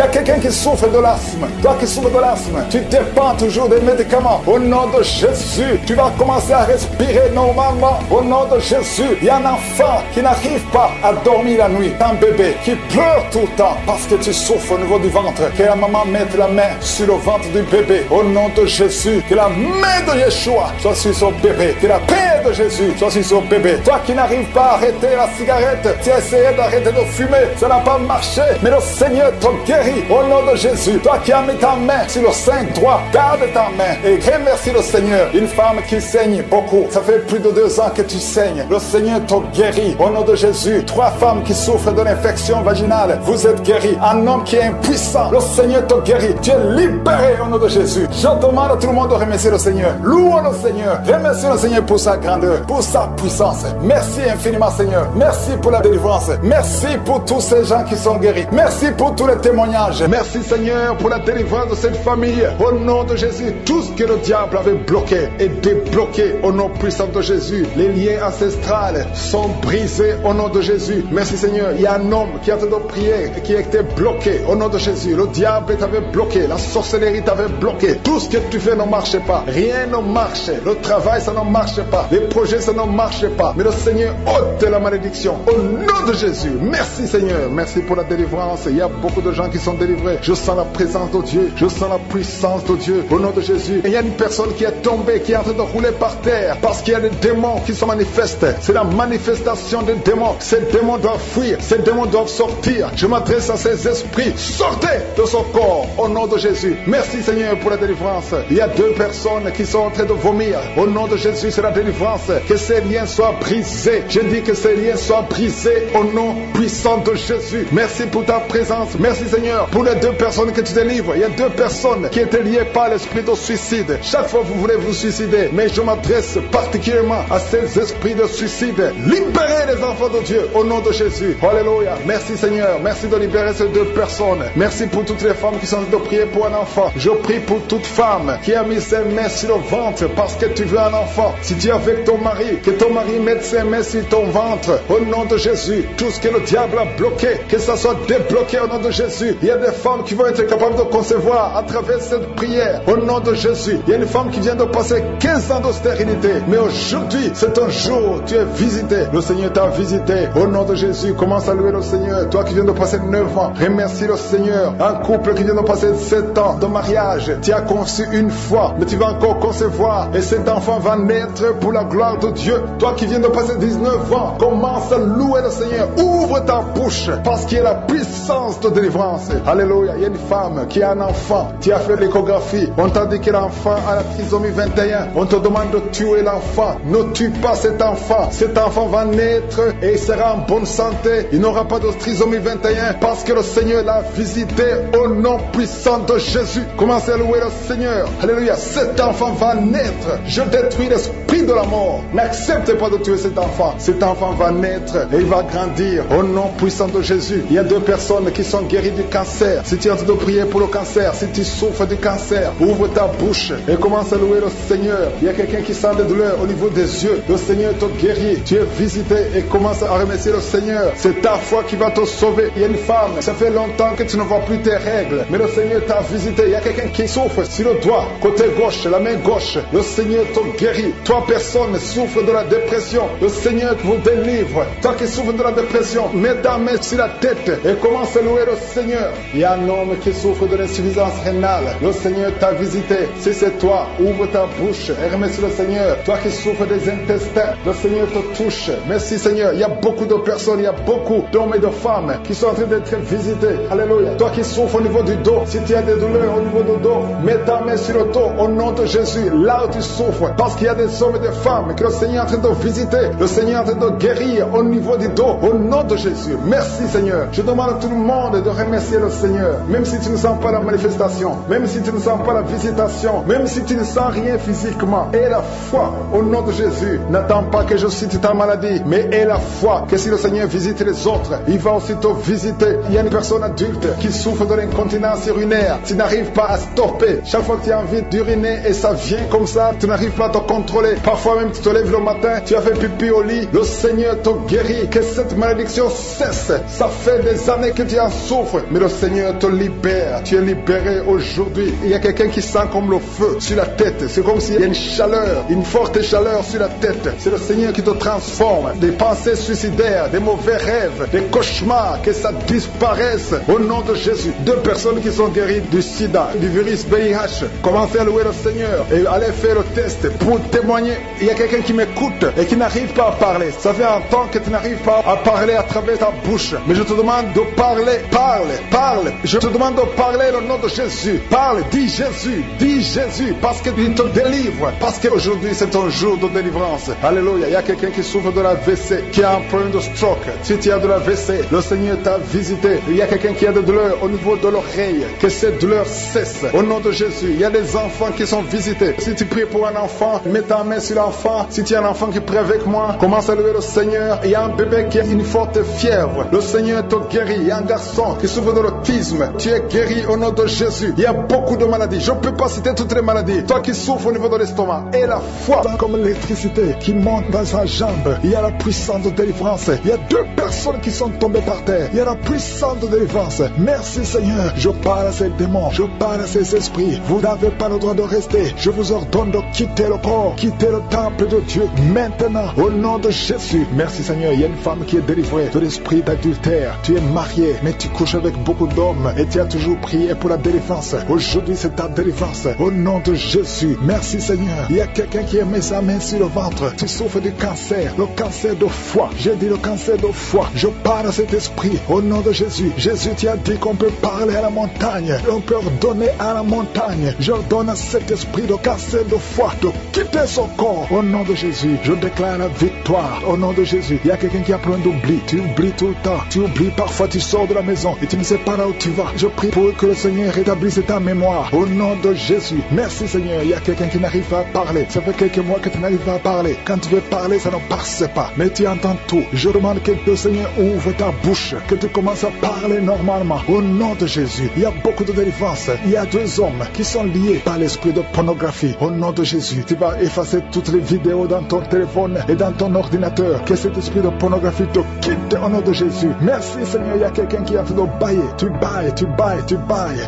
a quelqu'un qui souffre de l'asthme. Toi qui souffres de l'asthme, tu dépends toujours des médicaments. Au nom de Jésus, tu vas commencer à respirer normalement. Au nom de Jésus, il y a un enfant qui n'arrive pas à dormir la nuit. Un bébé qui pleure tout le temps parce que tu souffres au niveau du ventre. Que la maman mette la main sur le ventre du bébé. Au nom de Jésus, que la main de Yeshua soit sur son bébé. Que la paix de Jésus soit sur son bébé. Toi qui n'arrives pas à arrêter la cigarette, tu as essayé d'arrêter de fumer, ça n'a pas marché. Mais le Seigneur te guérit. Au nom de Jésus, toi qui a mis ta main sur le sein droit, garde ta main et remercie le Seigneur. Une femme qui saigne beaucoup, ça fait plus de 2 ans que tu saignes. Le Seigneur te guérit au nom de Jésus. 3 femmes qui souffrent de l'infection vaginale, vous êtes guéris. Un homme qui est impuissant, le Seigneur te guérit. Tu es libéré au nom de Jésus. Je demande à tout le monde de remercier le Seigneur. Louons le Seigneur. Remercions le Seigneur pour sa grandeur, pour sa puissance. Merci infiniment, Seigneur. Merci pour la délivrance. Merci pour tous ces gens qui sont guéris. Merci pour tous les témoignages. Merci, Seigneur, pour la délivrance de cette famille. Au nom de Jésus, tout ce que le diable avait bloqué est débloqué au nom puissant de Jésus. Les liens ancestrales sont brisés au nom de Jésus. Merci, Seigneur. Il y a un homme qui a en train de prier et qui a été bloqué au nom de Jésus. Le diable t'avait bloqué. La sorcellerie t'avait bloqué. Tout ce que tu fais ne marche pas. Rien ne marche. Le travail, ça ne marche pas. Les projets, ça ne marche pas. Mais le Seigneur ôte la malédiction au nom de Jésus. Merci, Seigneur. Merci pour la délivrance. Il y a beaucoup de gens qui sont délivrés. Je sens la présence de Dieu. Je sens la puissance de Dieu au nom de Jésus. Et il y a une personne qui est tombée, qui est en train de rouler par terre parce qu'il y a des démons qui se manifestent. C'est la manifestation des démons. Ces démons doivent fuir. Ces démons doivent sortir. Je m'adresse à ces esprits. Sortez de son corps au nom de Jésus. Merci, Seigneur, pour la délivrance. Il y a 2 personnes qui sont en train de vomir. Au nom de Jésus, c'est la délivrance. Que ces liens soient brisés. Je dis que ces liens soient brisés au nom puissant de Jésus. Merci pour ta présence. Merci, Seigneur, pour les 2 personnes que tu délivres. Il y a 2 personnes qui étaient liées par l'esprit de suicide. Chaque fois vous voulez vous suicider, mais je m'adresse particulièrement à ces esprits de suicide. Libérez les enfants de Dieu au nom de Jésus. Alléluia. Merci, Seigneur. Merci de libérer ces 2 personnes. Merci pour toutes les femmes qui sont en train de prier pour un enfant. Je prie pour toute femme qui a mis ses mains sur le ventre parce que tu veux un enfant. Si tu es avec ton mari, que ton mari mette ses mains sur ton ventre au nom de Jésus. Tout ce que le diable a bloqué, que ça soit débloqué au nom de Jésus. Il y a des femmes qui vont être capables de concevoir à travers cette prière au nom de Jésus. Il y a une femme qui vient de passer 15 ans de stérilité, mais aujourd'hui c'est un jour, tu es visité. Le Seigneur t'a visité au nom de Jésus. Commence à louer le Seigneur. Toi qui viens de passer 9 ans, remercie le Seigneur. Un couple qui vient de passer 7 ans de mariage, tu as conçu une fois, mais tu vas encore concevoir et cet enfant va naître pour la gloire de Dieu. Toi qui viens de passer 19 ans, commence à louer le Seigneur. Ouvre ta bouche parce qu'il y a la puissance de délivrance. Alléluia. Il y a une femme qui a un enfant. Tu as fait l'échographie. On t'a dit que l'enfant a la trisomie 21. On te demande de tuer l'enfant. Ne tue pas cet enfant. Cet enfant va naître et il sera en bonne santé. Il n'aura pas de trisomie 21 parce que le Seigneur l'a visité au nom puissant de Jésus. Commencez à louer le Seigneur. Alléluia. Cet enfant va naître. Je détruis l'esprit de la mort. N'acceptez pas de tuer cet enfant. Cet enfant va naître et il va grandir au nom puissant de Jésus. Il y a 2 personnes qui sont guéries du cancer. Si tu es en train de prier pour le cancer, si tu souffres du cancer, ouvre ta bouche et commence à louer le Seigneur. Il y a quelqu'un qui sent des douleurs au niveau des yeux. Le Seigneur te guérit. Tu es visité et commence à remercier le Seigneur. C'est ta foi qui va te sauver. Il y a une femme, ça fait longtemps que tu ne vois plus tes règles, mais le Seigneur t'a visité. Il y a quelqu'un qui souffre sur le doigt, côté gauche, la main gauche. Le Seigneur te guérit. Toi, personne souffre de la dépression. Le Seigneur vous délivre. Toi qui souffres de la dépression, mets ta main sur la tête et commence à louer le Seigneur. Il y a un homme qui souffre de l'insuffisance rénale. Le Seigneur t'a visité. Si c'est toi, ouvre ta bouche et remercie le Seigneur. Toi qui souffres des intestins, le Seigneur te touche. Merci, Seigneur. Il y a beaucoup de personnes, il y a beaucoup d'hommes et de femmes qui sont en train d'être visités. Alléluia. Toi qui souffres au niveau du dos, si tu as des douleurs au niveau du dos, mets ta main sur le dos au nom de Jésus. Là où tu souffres, parce qu'il y a des hommes et des femmes que le Seigneur est en train de visiter. Le Seigneur est en train de guérir au niveau du dos, au nom de Jésus. Merci, Seigneur. Je demande à tout le monde de remercier le Seigneur. Même si tu ne sens pas la manifestation, même si tu ne sens pas la visitation, même si tu ne sens rien physiquement, aie la foi au nom de Jésus. N'attends pas que je cite ta maladie, mais aie la foi que si le Seigneur visite les autres, il va aussi te visiter. Il y a une personne adulte qui souffre de l'incontinence urinaire. Tu n'arrives pas à stopper. Chaque fois que tu as envie d'uriner et ça vient comme ça, tu n'arrives pas à te contrôler. Parfois même tu te lèves le matin, tu as fait pipi au lit, le Seigneur te guérit. Que cette malédiction cesse. Ça fait des années que tu en souffres, mais le Seigneur te libère. Tu es libéré aujourd'hui. Il y a quelqu'un qui sent comme le feu sur la tête. C'est comme s'il y a une chaleur, une forte chaleur sur la tête. C'est le Seigneur qui te transforme. Des pensées suicidaires, des mauvais rêves, des cauchemars, que ça disparaisse au nom de Jésus. 2 personnes qui sont guéries du sida, du virus VIH. Commencez à louer le Seigneur et allez faire le test pour témoigner. Il y a quelqu'un qui m'écoute et qui n'arrive pas à parler. Ça fait un temps que tu n'arrives pas à parler à travers ta bouche. Mais je te demande de parler. Parle. Je te demande de parler parler le nom de Jésus. Parle, dis Jésus, parce qu'il te délivre. Parce qu'aujourd'hui c'est un jour de délivrance. Alléluia. Il y a quelqu'un qui souffre de la l'AVC, qui a un problème de stroke. Si tu as de l'AVC, le Seigneur t'a visité. Il y a quelqu'un qui a des douleurs au niveau de l'oreille, que cette douleur cesse. Au nom de Jésus, il y a des enfants qui sont visités. Si tu pries pour un enfant, mets ta main sur l'enfant. Si tu as un enfant qui prie avec moi, commence à louer le Seigneur. Il y a un bébé qui a une forte fièvre. Le Seigneur te guérit. Il y a un garçon qui souffre de l'autisme. Tu es guéri au nom de Jésus. Il y a beaucoup de maladies. Je ne peux pas citer toutes les maladies. Toi qui souffres au niveau de l'estomac, et la foi comme l'électricité qui monte dans sa jambe. Il y a la puissance de délivrance. Il y a 2 personnes qui sont tombées par terre. Il y a la puissance de délivrance. Merci Seigneur. Je parle à ces démons. Je parle à ces esprits. Vous n'avez pas le droit de rester. Je vous ordonne de quitter le corps, quitter le temple de Dieu maintenant au nom de Jésus. Merci Seigneur. Il y a une femme qui est délivrée de l'esprit d'adultère. Tu es marié, mais tu couches avec beaucoup d'hommes et tu as toujours prié pour la délivrance. Aujourd'hui c'est ta délivrance au nom de Jésus. Merci Seigneur. Il y a quelqu'un qui a mis sa main sur le ventre. Tu souffres du cancer, le cancer de foie. J'ai dit le cancer de foie. Je parle à cet esprit au nom de Jésus. Jésus, tu as dit qu'on peut parler à la montagne. On peut ordonner à la montagne. J'ordonne à cet esprit de cancer de foie de quitter son corps au nom de Jésus. Je déclare la victoire au nom de Jésus. Il y a quelqu'un qui a plein d'oubli. Tu oublies tout le temps. Tu oublies parfois, tu sors de la maison et tu ne sais pas là où tu vas. Je prie pour que le Seigneur rétablisse ta mémoire au nom de Jésus. Merci Seigneur. Il y a quelqu'un qui n'arrive pas à parler. Ça fait quelques mois que tu n'arrives pas à parler. Quand tu veux parler, ça ne passe pas. Mais tu entends tout. Je demande que le Seigneur ouvre ta bouche, que tu commences à parler normalement. Au nom de Jésus, il y a beaucoup de délivrance. Il y a 2 hommes qui sont liés par l'esprit de pornographie. Au nom de Jésus, tu vas effacer toutes les vidéos dans ton téléphone et dans ton ordinateur. Que cet esprit de pornographie te quitte au nom de Jésus. Merci Seigneur, il y a quelqu'un qui est en train de bailler. Tu bailles.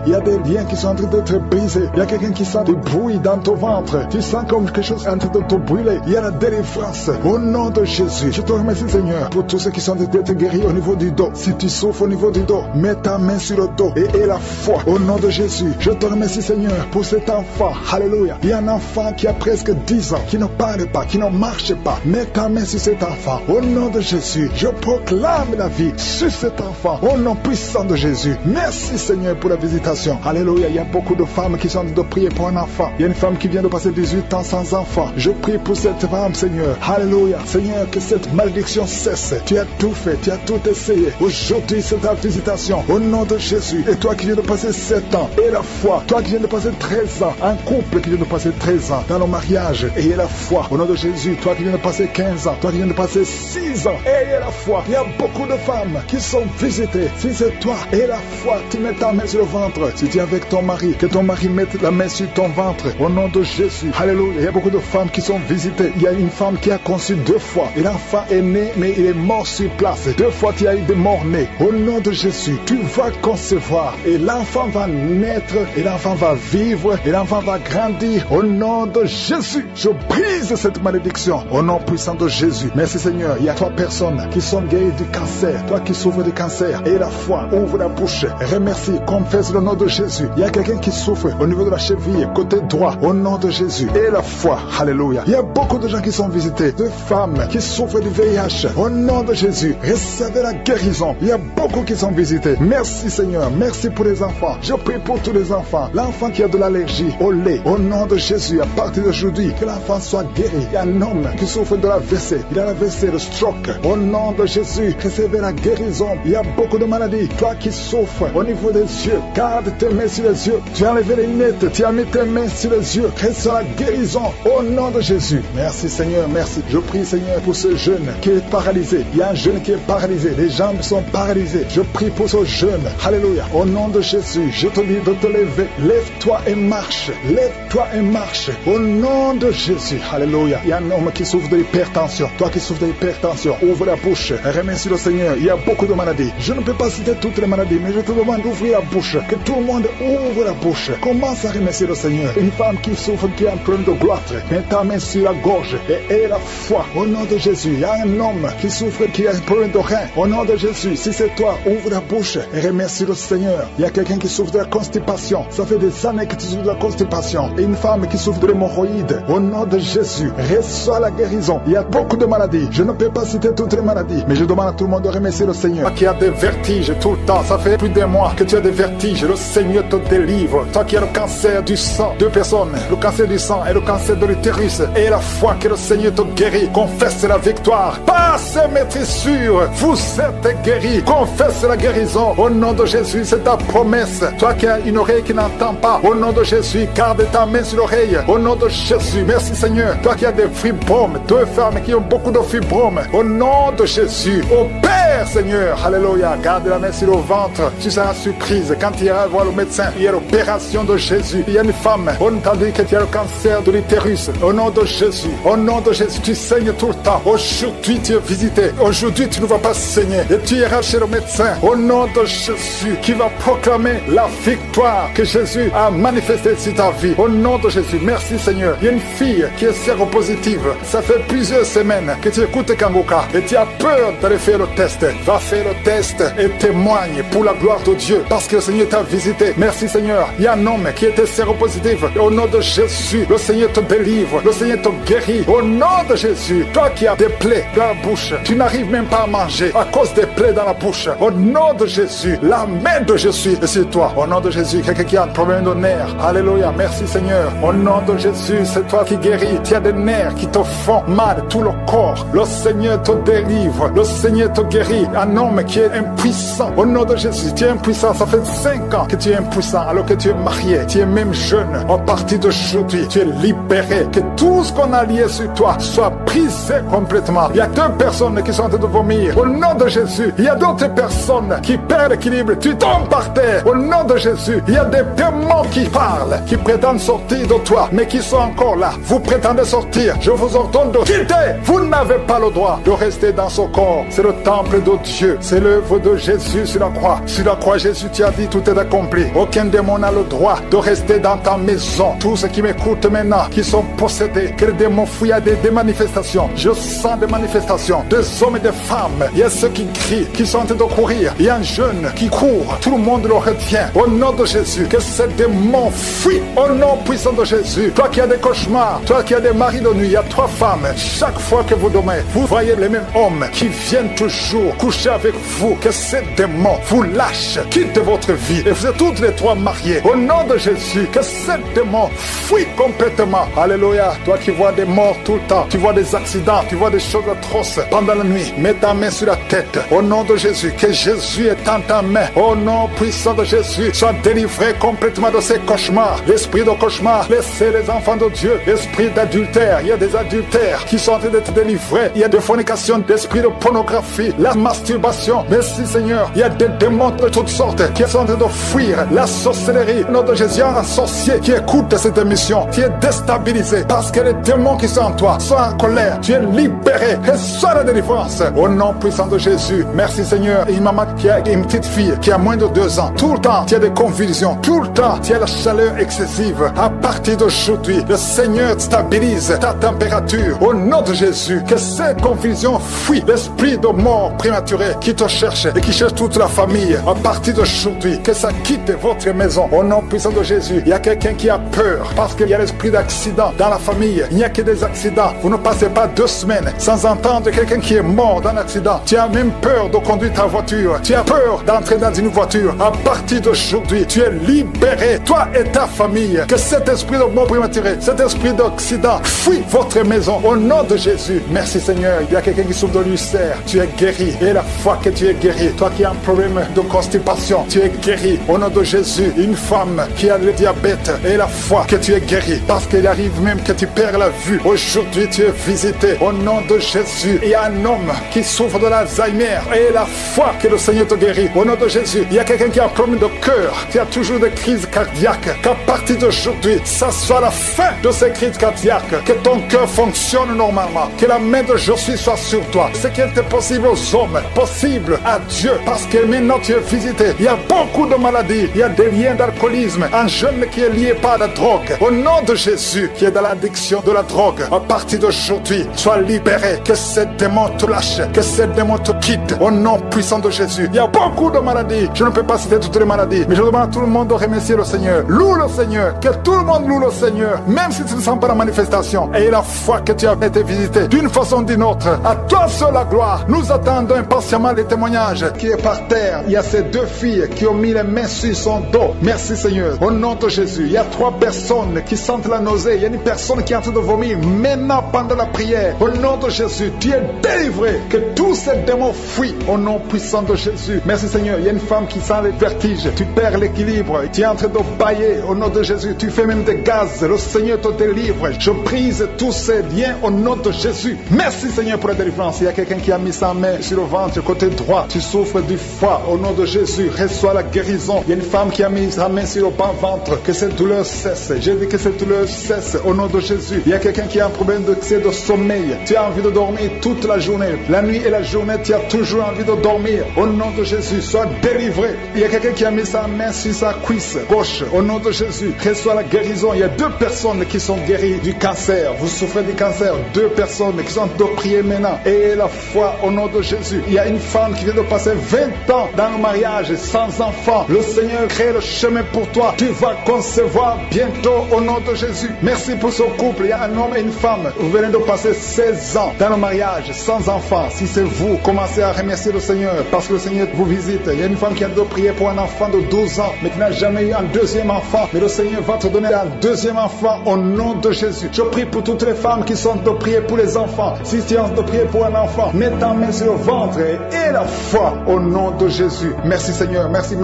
Il y a des liens qui sont en train d'être brisés. Il y a quelqu'un qui sent du bruit dans ton ventre. Tu sens comme quelque chose est en train de te brûler. Il y a la délivrance. Au nom de Jésus, je te remercie Seigneur pour tous ceux qui sont d'être guéris au niveau du dos. Si tu souffres au niveau du dos, mets ta main sur le dos et la foi au nom de Jésus. Je te remercie Seigneur pour cet enfant. Alléluia. Il y a un enfant qui a presque 10 ans, qui ne parle pas, qui ne marche pas. Mets ta main sur cet enfant au nom de Jésus. Je proclame la vie sur cet enfant au nom puissant de Jésus. Merci Seigneur pour la visitation. Alléluia. Il y a beaucoup de femmes qui sont en train de prier pour un enfant. Il y a une femme qui vient de passer 18 ans sans enfant. Je prie pour cette femme Seigneur. Alléluia. Seigneur, que cette malédiction cesse. Tu as tout fait, tu as tout essayé. Aujourd'hui c'est ta visitation au nom de Jésus. Et toi qui viens de passer 7 ans, et la foi. Toi qui viens de passer 13 ans, un couple qui vient de passer 13 ans dans le mariage, ayez la foi au nom de Jésus. Toi qui viens de passer 15 ans, toi qui viens de passer 6 ans, ayez la foi. Il y a beaucoup de femmes qui sont visitées. Si c'est toi, ayez la foi, tu mets ta main sur le ventre. Si tu es avec ton mari, que ton mari mette la main sur ton ventre au nom de Jésus. Alléluia. Il y a beaucoup de femmes qui sont visitées. Il y a une femme qui a conçu 2 fois et l'enfant est né mais il est mort sur place. 2 fois tu as eu des morts-nés. Au nom de Jésus, tu vas concevoir et l'enfant va naître et l'enfant va vivre et l'enfant va grandir. Au nom de Jésus, je brise cette malédiction au nom puissant de Jésus. Merci Seigneur. Il y a 3 personnes qui sont guéries du cancer. Toi qui souffres du cancer, et la foi, ouvre la bouche, remercie, confesse le nom de Jésus. Il y a quelqu'un qui souffre au niveau de la cheville, côté droit, au nom de Jésus. Et la foi, alléluia. Il y a beaucoup de gens qui sont visités, de femmes qui souffrent du VIH, au nom de Jésus. Recevez la guérison. Il y a beaucoup qui sont visités. Merci Seigneur. Merci pour les enfants. Je prie pour tous les enfants. L'enfant qui a de l'allergie au lait, au nom de Jésus, à partir d'aujourd'hui, que l'enfant soit guéri. Il y a un homme qui souffre de l'AVC. Il a l'AVC, le stroke. Au nom de Jésus, recevez la guérison. Il y a beaucoup de maladies. Toi qui souffres au niveau des yeux, garde tes mains sur les yeux. Tu as enlevé les lunettes. Tu as mis tes mains sur les yeux. Reçois la guérison au nom de Jésus. Merci Seigneur, merci. Je prie Seigneur pour ce jeune qui est paralysé. Il y a un jeune qui est paralysé. Les jambes sont paralysées. Je prie pour ce jeune. Alléluia. Au nom de Jésus, je te dis de te lever. Lève-toi et marche. Lève-toi et marche. Au nom de Jésus. Alléluia. Il y a un homme qui souffre de l'hypertension. Toi qui souffres de l'hypertension, ouvre la bouche. Remercie le Seigneur. Il y a beaucoup de maladies. Je ne peux pas citer toutes les maladies, mais je te demande d'ouvrir la bouche. Que tout le monde ouvre la bouche. Commence à remercier le Seigneur. Une femme qui souffre, qui a un problème de gloître, mets ta main sur la gorge et aie la foi. Au nom de Jésus. Il y a un homme qui souffre, qui a un problème de rein. Au nom de Jésus. Si c'est toi, ouvre la bouche et remercie le Seigneur. Il y a quelqu'un qui souffre de la constipation. Ça fait des années que tu souffres de la constipation. Et une femme qui souffre de l'hémorroïde. Au nom de Jésus, reçois la guérison. Il y a beaucoup de maladies. Je ne peux pas citer toutes les maladies, mais je demande à tout le monde de remercier le Seigneur. Qui a des vertiges tout le temps. Ça fait plus d'1 mois que tu as des vertiges. vertige, le Seigneur te délivre. Toi qui as le cancer du sang, deux personnes, le cancer du sang et le cancer de l'utérus, et la foi que le Seigneur te guérit, confesse la victoire. Passe maîtrise sûre, vous êtes guéris, confesse la guérison. Au nom de Jésus, c'est ta promesse. Toi qui as une oreille qui n'entend pas, au nom de Jésus, garde ta main sur l'oreille. Au nom de Jésus, merci Seigneur. Toi qui as des fibromes, deux femmes qui ont beaucoup de fibromes, au nom de Jésus, au Père Seigneur, alléluia, garde la main sur le ventre. Tu seras surprise quand tu iras voir le médecin. Il y a l'opération de Jésus. Il y a une femme, on t'a dit que tu as le cancer de l'utérus. Au nom de Jésus, au nom de Jésus, tu saignes tout le temps. Aujourd'hui, tu es visité. Aujourd'hui, tu ne vas pas saigner. Et tu iras chez le médecin. Au nom de Jésus, qui va proclamer la victoire que Jésus a manifestée sur ta vie. Au nom de Jésus, merci Seigneur. Il y a une fille qui est séropositive. Ça fait plusieurs semaines que tu écoutes Kangoka et tu as peur d'aller faire le test. Va faire le test et témoigne pour la gloire de Dieu parce que le Seigneur t'a visité. Merci Seigneur. Il y a un homme qui était séropositif. Au nom de Jésus, le Seigneur te délivre. Le Seigneur te guérit. Au nom de Jésus, toi qui as des plaies dans la bouche, tu n'arrives même pas à manger à cause des plaies dans la bouche. Au nom de Jésus, la main de Jésus est sur toi. Au nom de Jésus, quelqu'un qui a un problème de nerfs. Alléluia. Merci Seigneur. Au nom de Jésus, c'est toi qui guéris. Tu as des nerfs qui te font mal, tout le corps. Le Seigneur te délivre. Le Seigneur te guérit. Un homme qui est impuissant. Au nom de Jésus, tu es impuissant. Ça fait 5 ans que tu es impuissant alors que tu es marié. Tu es même jeune. À partir d'aujourd'hui, tu es libéré. Que tout ce qu'on a lié sur toi soit brisé complètement. Il y a 2 personnes qui sont en train de vomir. Au nom de Jésus, il y a d'autres personnes qui perdent l'équilibre. Tu tombes par terre. Au nom de Jésus, il y a des démons qui parlent, qui prétendent sortir de toi, mais qui sont encore là. Vous prétendez sortir. Je vous ordonne de quitter. Vous n'avez pas le droit de rester dans ce corps. C'est le temple de Dieu. C'est l'œuvre de Jésus sur la croix. Sur la croix, Jésus t'a dit tout est accompli. Aucun démon n'a le droit de rester dans ta maison. Tous ceux qui m'écoutent maintenant, qui sont possédés, que les démons fouillent à des manifestations. Je sens des manifestations, des hommes et des femmes. Il y a ceux qui crient, qui sont en train de courir. Il y a un jeune qui court. Tout le monde le retient. Au nom de Jésus, que ces démons fuient. Au nom puissant de Jésus. Toi qui as des cauchemars, toi qui as des maris de nuit, il y a 3 femmes. Chaque fois que vous dormez, vous voyez les mêmes hommes qui viennent toujours coucher avec vous. Que ces démons vous lâchent, quittent votre vie. Et vous êtes toutes les 3 mariés. Au nom de Jésus, que ces démons fuient complètement. Alléluia. Toi qui vois des morts tout le temps, tu vois des accidents, tu vois des choses atroces pendant la nuit. Mets ta main sur la tête. Au nom de Jésus, que Jésus est en ta main. Au nom puissant de Jésus, sois délivré complètement de ces cauchemars. L'esprit de cauchemar, laissez les enfants de Dieu. L'esprit d'adultère, il y a des adultères qui sont en train d'être délivrés. Il y a des fornications, d'esprit de pornographie, la masturbation. Merci Seigneur. Il y a des démons de toutes sortes qui sont en train de fuir. La sorcellerie. Au nom de Jésus, il y a un sorcier qui écoute cette émission. Tu es déstabilisé parce que les démons qui sont en toi sont en colère. Tu es libéré. Reçois la délivrance. Au nom puissant de Jésus. Merci Seigneur. Et une maman qui a une petite fille qui a moins de 2 ans. Tout le temps, tu as des convulsions. Tout le temps, tu as la chaleur excessive. À partir d'aujourd'hui, le Seigneur stabilise ta température. Au nom de Jésus, que ces confusions fuient. L'esprit de mort prématuré qui te cherche et qui cherche toute la famille. À partir d'aujourd'hui, que ça quitte votre maison. Au nom puissant de Jésus, il y a quelqu'un qui a peur parce qu'il y a l'esprit d'accident dans la famille. Il n'y a que des accidents. Vous ne passez pas 2 semaines sans entendre quelqu'un qui est mort dans un accident. Tu as même peur de conduire ta voiture. Tu as peur d'entrer dans une voiture. À partir d'aujourd'hui, tu es libéré. Toi et ta famille. Que cet esprit de mort prématuré, cet esprit d'accident fuit votre maison. Au nom de Jésus. Merci Seigneur. Il y a quelqu'un qui souffre de l'ulcère. Tu es guéri. Et la foi que tu es guéri. Toi qui as un problème de constipation, tu es guéri. Au nom de Jésus. Une femme qui a le diabète. Et la foi que tu es guéri. Parce qu'il arrive même que tu perds la vue. Aujourd'hui, tu es visité. Au nom de Jésus. Il y a un homme qui souffre de l'Alzheimer. Et la foi que le Seigneur te guérit. Au nom de Jésus. Il y a quelqu'un qui a un problème de cœur. Qui a toujours des crises cardiaques. Qu'à partir d'aujourd'hui, ça soit la fin de ces crises cardiaques. Que ton cœur fonctionne normalement. Que la main de Jésus soit sur toi. Ce qui était possible aux hommes, possible à Dieu. Parce que maintenant tu es visité. Il y a beaucoup de maladies. Il y a des liens d'alcoolisme. Un jeune qui est lié par la drogue. Au nom de Jésus, qui est dans l'addiction de la drogue. À partir d'aujourd'hui, sois libéré. Que ces démons te lâchent. Que ces démons te quittent. Au nom puissant de Jésus. Il y a beaucoup de maladies. Je ne peux pas citer toutes les maladies. Mais je demande à tout le monde de remercier le Seigneur. Loue le Seigneur. Que tout le monde loue le Seigneur. Même si tu ne sens pas la manifestation. Et la foi que tu as été visité d'une façon ou d'une autre. À toi seul la gloire. Nous attendons impatiemment les témoignages qui est par terre. Il y a ces 2 filles qui ont mis les mains sur son dos. Merci Seigneur. Au nom de Jésus, il y a 3 personnes qui sentent la nausée. Il y a une personne qui est en train de vomir maintenant pendant la prière. Au nom de Jésus, tu es délivré. Que tous ces démons fuient au nom puissant de Jésus. Merci Seigneur. Il y a une femme qui sent les vertiges. Tu perds l'équilibre. Tu es en train de bailler au nom de Jésus. Tu fais même des gaz. Le Seigneur te délivre. Je brise tous ces liens au nom de Jésus. Merci Seigneur pour la délivrance. Il y a quelqu'un qui a mis sa main sur le ventre côté droit. Tu souffres du foie. Au nom de Jésus, reçois la guérison. Il y a une femme qui a mis sa main sur le bas ventre. Que cette douleur cesse. J'ai dit que cette douleur cesse au nom de Jésus. Il y a quelqu'un qui a un problème de sommeil. Tu as envie de dormir toute la journée. La nuit et la journée, tu as toujours envie de dormir. Au nom de Jésus, sois délivré. Il y a quelqu'un qui a mis sa main sur sa cuisse gauche. Au nom de Jésus, reçois la guérison. Il y a 2 personnes qui sont guéries du cancer. Vous souffrez du cancer. 2 personnes qui sont de prier maintenant. Et la foi au nom de Jésus. Il y a une femme qui vient de passer 20 ans dans le mariage sans enfant. Le Seigneur crée le chemin pour toi. Tu vas concevoir bientôt au nom de Jésus. Merci pour ce couple. Il y a un homme et une femme. Vous venez de passer 16 ans dans le mariage sans enfant. Si c'est vous, commencez à remercier le Seigneur parce que le Seigneur vous visite. Il y a une femme qui a de prier pour un enfant de 12 ans mais qui n'a jamais eu un 2e enfant. Mais le Seigneur va te donner un 2e enfant au nom de Jésus. Je prie pour toutes les femmes qui sont de prier pour les enfants. Si tu es de prier pour un enfant, mets ta main sur le ventre et la foi au nom de Jésus. Merci Seigneur. Merci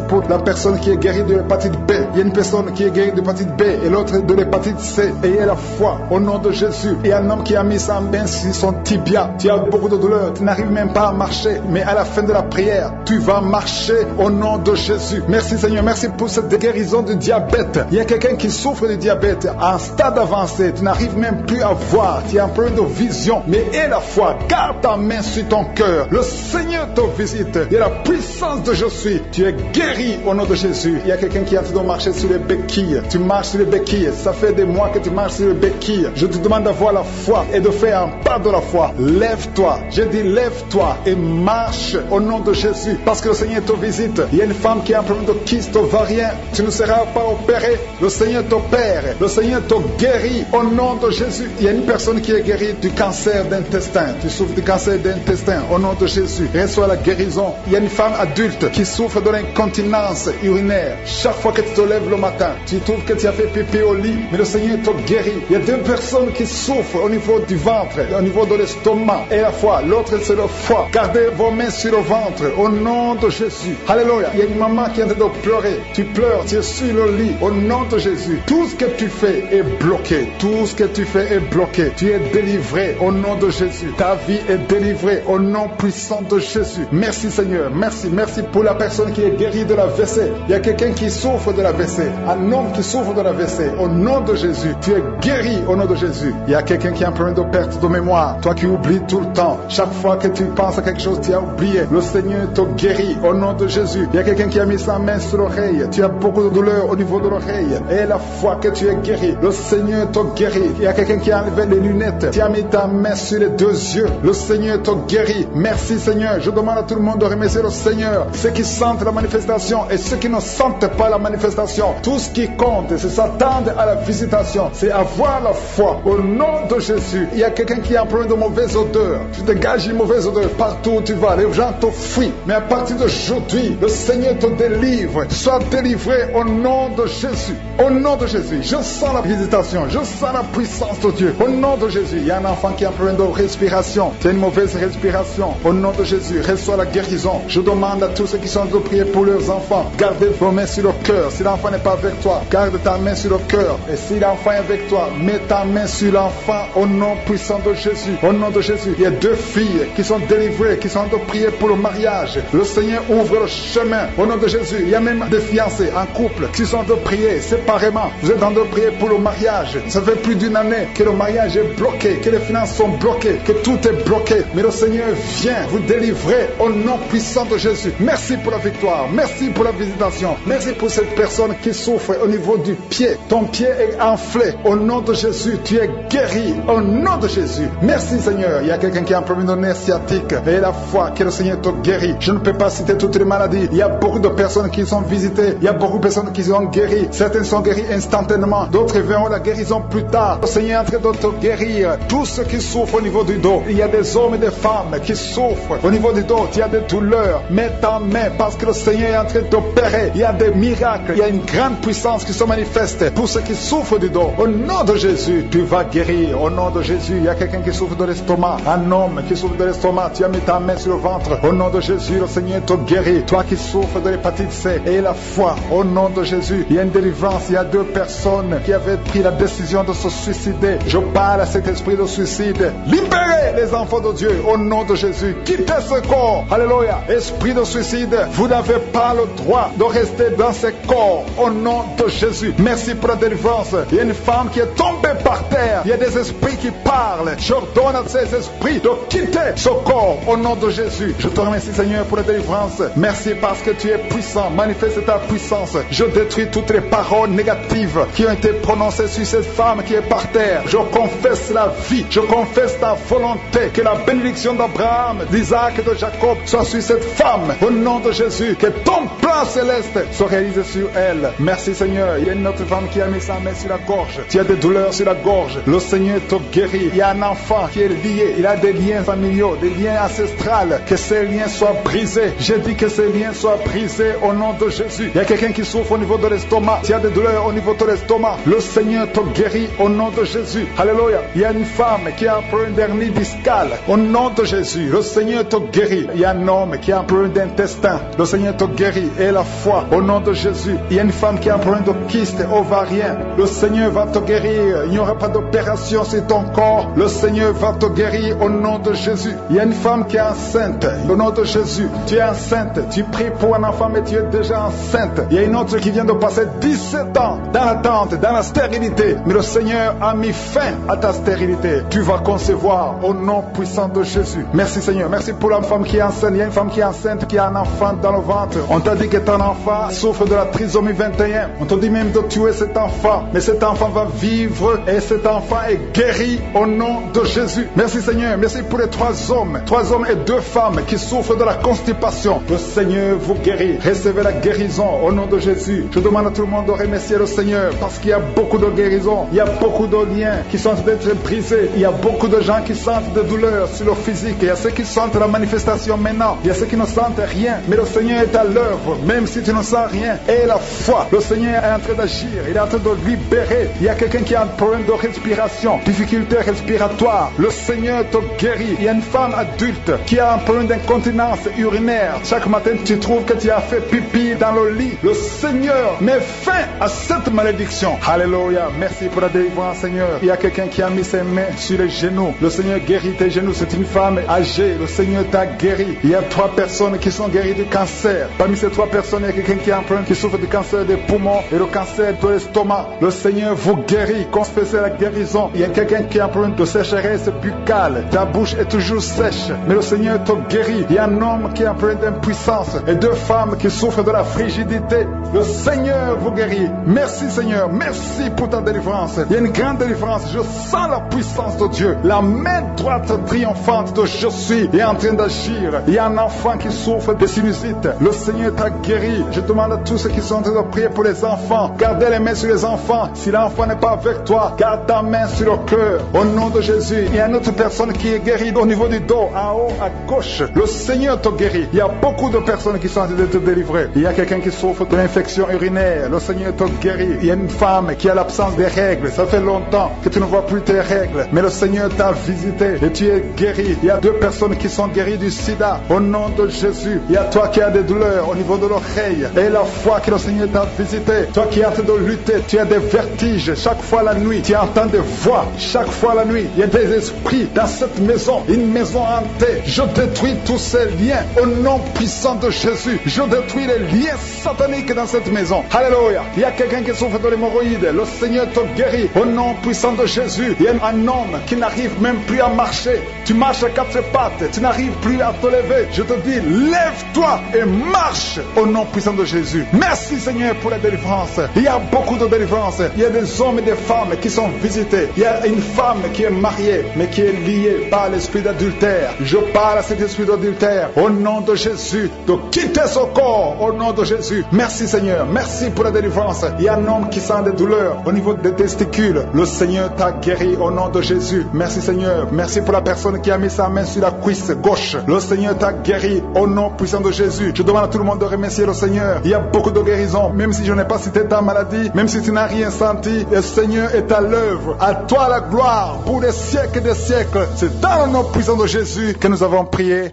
pour la personne qui est guérie de l'hépatite B. Il y a une personne qui est guérie de l'hépatite B et l'autre de l'hépatite C. Ayez la foi au nom de Jésus. Il y a un homme qui a mis sa main sur son tibia. Tu as beaucoup de douleur. Tu n'arrives même pas à marcher. Mais à la fin de la prière, tu vas marcher au nom de Jésus. Merci Seigneur. Merci pour cette guérison du diabète. Il y a quelqu'un qui souffre de diabète à un stade avancé. Tu n'arrives même plus à voir. Tu as un problème de vision. Mais aie la foi. Garde ta main sur ton cœur. Le Seigneur te visite. Il y a la puissance de je suis. Tu es guéri au nom de Jésus. Il y a quelqu'un qui est en train de marcher sur les béquilles. Tu marches sur les béquilles. Ça fait des mois que tu marches sur les béquilles. Je te demande d'avoir la foi et de faire un pas de la foi. Lève-toi. Je dis lève-toi et marche au nom de Jésus. Parce que le Seigneur te visite. Il y a une femme qui a un problème de kyste ovarien. Tu ne seras pas opéré. Le Seigneur t'opère. Le Seigneur te guérit au nom de Jésus. Il y a une personne qui est guérie du cancer d'intestin. Tu souffres du cancer d'intestin au nom de Jésus. Reçois la guérison. Il y a une femme adulte qui souffre de l'incontinence urinaire. Chaque fois que tu te lèves le matin, tu trouves que tu as fait pipi au lit, mais le Seigneur te guérit. Il y a 2 personnes qui souffrent au niveau du ventre, au niveau de l'estomac et la foi. L'autre c'est le foie. Gardez vos mains sur le ventre au nom de Jésus. Alléluia. Il y a une maman qui est en train de pleurer. Tu pleures, tu es sur le lit au nom de Jésus. Tout ce que tu fais est bloqué. Tout ce que tu fais est bloqué. Tu es délivré au nom de Jésus. Ta vie est délivrée au nom puissant de Jésus. Merci Seigneur. Merci pour la personne qui est guérie de la WC. Il y a quelqu'un qui souffre de la WC. Un homme qui souffre de la WC. Au nom de Jésus, tu es guéri au nom de Jésus. Il y a quelqu'un qui a un problème de perte de mémoire. Toi qui oublies tout le temps. Chaque fois que tu penses à quelque chose, tu as oublié. Le Seigneur te guérit au nom de Jésus. Il y a quelqu'un qui a mis sa main sur l'oreille. Tu as beaucoup de douleur au niveau de l'oreille. Et la fois que tu es guéri, le Seigneur te guérit. Il y a quelqu'un qui a enlevé les lunettes. Tu as mis ta main sur les 2 yeux. Le Seigneur te guérit. Merci Seigneur. Je demande à tout le monde de remercier le Seigneur. Ceux qui sentent la manifestation et ceux qui ne sentent pas la manifestation. Tout ce qui compte, c'est s'attendre à la visitation. C'est avoir la foi au nom de Jésus. Il y a quelqu'un qui a un problème de mauvaise odeur. Tu dégages une mauvaise odeur partout où tu vas. Les gens te fuient. Mais à partir d'aujourd'hui, le Seigneur te délivre. Sois délivré au nom de Jésus. Au nom de Jésus. Je sens la visitation. Je sens la puissance de Dieu. Au nom de Jésus. Il y a un enfant qui a un problème de respiration. Tu as une mauvaise respiration. Au nom de Jésus. Reçois la guérison. Je demande à tous ceux qui sont de prier pour leurs enfants. Gardez vos mains sur le cœur. Si l'enfant n'est pas avec toi, garde ta main sur le cœur. Et si l'enfant est avec toi, mets ta main sur l'enfant au nom puissant de Jésus. Au nom de Jésus. Il y a 2 filles qui sont délivrées, qui sont de prier pour le mariage. Le Seigneur ouvre le chemin. Au nom de Jésus. Il y a même des fiancés en couple qui sont de prier séparément. Vous êtes en train de prier pour le mariage. Ça fait plus d'1 année que le mariage est bloqué, que les finances sont bloquées, que tout est bloqué. Mais le Seigneur vient vous délivrer au nom puissant de Jésus. Merci pour la victoire. Merci pour la visitation. Merci pour cette personne qui souffre au niveau du pied. Ton pied est enflé. Au nom de Jésus, tu es guéri. Au nom de Jésus. Merci Seigneur. Il y a quelqu'un qui a un problème de nerf sciatique. Et la foi que le Seigneur te guérit. Je ne peux pas citer toutes les maladies. Il y a beaucoup de personnes qui sont visitées. Il y a beaucoup de personnes qui sont guéries. Certaines sont guéries instantanément. D'autres verront la guérison plus tard. Le Seigneur est en train de te guérir. Tous ceux qui souffrent au niveau du dos. Il y a des hommes et des femmes qui souffrent au niveau du dos. Il y a des douleurs. Mets ta main parce que le Seigneur est en train d'opérer. Il y a des miracles. Il y a une grande puissance qui se manifeste pour ceux qui souffrent du dos. Au nom de Jésus, tu vas guérir. Au nom de Jésus, il y a quelqu'un qui souffre de l'estomac. Un homme qui souffre de l'estomac. Tu as mis ta main sur le ventre. Au nom de Jésus, le Seigneur te guérit. Toi qui souffres de l'hépatite C et la foi. Au nom de Jésus, il y a une délivrance. Il y a 2 personnes qui avaient pris la décision de se suicider. Je parle à cet esprit de suicide. Libérez les enfants de Dieu. Au nom de Jésus, quittez ce corps. Alléluia. Esprit de suicide, vous n'avez pas le droit de rester dans ce corps. Au nom de Jésus, merci pour la délivrance. Il y a une femme qui est tombée par terre. Il y a des esprits qui parlent. J'ordonne à ces esprits de quitter ce corps. Au nom de Jésus, je te remercie Seigneur pour la délivrance. Merci parce que tu es puissant. Manifeste ta puissance. Je détruis toutes les paroles négatives qui ont été prononcées sur cette femme qui est par terre. Je confesse la vie. Je confesse ta volonté. Que la bénédiction d'Abraham, d'Isaac et de Jacob soit sur cette femme. Au nom de Jésus, que ton plan céleste soit réalisé sur elle. Merci Seigneur. Il y a une autre femme qui a mis sa main sur la gorge. Tu as des douleurs sur la gorge. Le Seigneur te guérit. Il y a un enfant qui est lié. Il a des liens familiaux, des liens ancestrales. Que ces liens soient brisés. J'ai dit que ces liens soient brisés au nom de Jésus. Il y a quelqu'un qui souffre au niveau de l'estomac. Tu as des douleurs au niveau de l'estomac. Le Seigneur te guérit au nom de Jésus. Alléluia. Il y a une femme qui a un problème d'hernie discale. Au nom de Jésus, le Seigneur te guérit. Il y a un homme qui a un problème d'intestin. Le Seigneur te guérit. Et la foi au nom de Jésus. Il y a une femme qui a un problème de kyste ovarien. Le Seigneur va te guérir. Il n'y aura pas d'opération sur ton corps. Le Seigneur va te guérir au nom de Jésus. Il y a une femme qui est enceinte. Au nom de Jésus, tu es enceinte. Tu pries pour un enfant, mais tu es déjà enceinte. Il y a une autre qui vient de passer 17 ans dans l'attente, dans la stérilité. Mais le Seigneur a mis fin à ta stérilité. Tu vas concevoir au nom puissant de Jésus. Merci Seigneur. Merci pour la femme qui est enceinte. Il y a une femme qui est enceinte, qui a un enfant dans le ventre. On t'a dit que ton enfant souffre de la trisomie 21. On t'a dit même de tuer cet enfant. Mais cet enfant va vivre et cet enfant est guéri au nom de Jésus. Merci Seigneur. Merci pour les 3 hommes. 3 hommes et 2 femmes qui souffrent de la constipation. Le Seigneur vous guérit. Recevez la guérison au nom de Jésus. Je demande à tout le monde de remercier le Seigneur parce qu'il y a beaucoup de guérisons. Il y a beaucoup de liens qui sont d'être brisés. Il y a beaucoup de gens qui sentent des douleurs sur le physique. Il y a ceux qui sentent la manifestation maintenant. Il y a ceux qui ne sentent rien. Mais le Seigneur est à l'œuvre. Même si tu ne sens rien. Et la foi. Le Seigneur est en train d'agir. Il est en train de libérer. Il y a quelqu'un qui a un problème de respiration. Difficulté respiratoire. Le Seigneur te guérit. Il y a une femme adulte qui a un problème d'incontinence urinaire. Chaque matin, tu trouves que tu as fait pipi dans le lit. Le Seigneur met fin à cette malédiction. Alléluia. Merci pour la délivrance, Seigneur. Il y a quelqu'un qui a mis ses mains sur les genoux. Le Seigneur guérit tes genoux. C'est une femme âgée. Le Seigneur t'a guéri. Il y a 3 personnes qui sont guéries du cancer. Parmi ces 3 personnes, il y a quelqu'un qui a un problème qui souffre du cancer des poumons et le cancer de l'estomac. Le Seigneur vous guérit. Confessez la guérison. Il y a quelqu'un qui a un problème de sécheresse buccale. Ta bouche est toujours sèche. Mais le Seigneur te guérit. Il y a un homme qui a un problème d'impuissance et 2 femmes qui souffrent de la frigidité. Le Seigneur vous guérit. Merci Seigneur. Merci pour ta délivrance. Il y a une grande délivrance. Je sens la puissance de Dieu. La main droite triomphante de je suis est en train d'agir. Il y a un enfant qui souffre de sinusite. Le Seigneur t'a guéri. Je demande à tous ceux qui sont en train de prier pour les enfants. Gardez les mains sur les enfants. Si l'enfant n'est pas avec toi, garde ta main sur le cœur. Au nom de Jésus. Il y a une autre personne qui est guérie au niveau du dos, en haut, à gauche. Le Seigneur te guérit. Il y a beaucoup de personnes qui sont en train de te délivrer. Il y a quelqu'un qui souffre de l'infection urinaire. Le Seigneur te guérit. Il y a une femme qui a l'absence des règles. Ça fait longtemps que tu ne vois plus tes règles. Mais le Seigneur t'a visité et tu es guéri. Il y a 2 personnes qui sont guéries du sida. Au nom de Jésus. Il y a toi qui as des douleurs au niveau de l'oreille. Et la foi que le Seigneur t'a visité. Toi qui es en train de lutter. Tu as des vertiges chaque fois la nuit. Tu entends des voix chaque fois la nuit. Il y a des esprits dans cette maison. Une maison hantée. Je détruis tous ces liens au nom puissant de Jésus. Je détruis les liens sataniques dans cette maison. Alléluia. Il y a quelqu'un qui souffre de l'hémorroïde. Le Seigneur te guérit au nom puissant de Jésus. Il y a un homme qui n'arrive même plus à marcher. Tu marches à 4 pattes. Tu n'arrives plus à te lever. Je te dis, lève-toi et marche au nom puissant de Jésus. Merci Seigneur pour la délivrance. Il y a beaucoup de délivrance. Il y a des hommes et des femmes qui sont visités. Il y a une femme qui est mariée mais qui est liée par l'esprit d'adultère. Je parle à cet esprit d'adultère au nom nom de Jésus, de quitter ce corps au nom de Jésus. Merci Seigneur, merci pour la délivrance. Il y a un homme qui sent des douleurs au niveau des testicules. Le Seigneur t'a guéri au nom de Jésus. Merci Seigneur, merci pour la personne qui a mis sa main sur la cuisse gauche. Le Seigneur t'a guéri au nom puissant de Jésus. Je demande à tout le monde de remercier le Seigneur. Il y a beaucoup de guérisons, même si je n'ai pas cité ta maladie, même si tu n'as rien senti, le Seigneur est à l'œuvre. À toi la gloire pour les siècles et des siècles. C'est dans le nom puissant de Jésus que nous avons prié.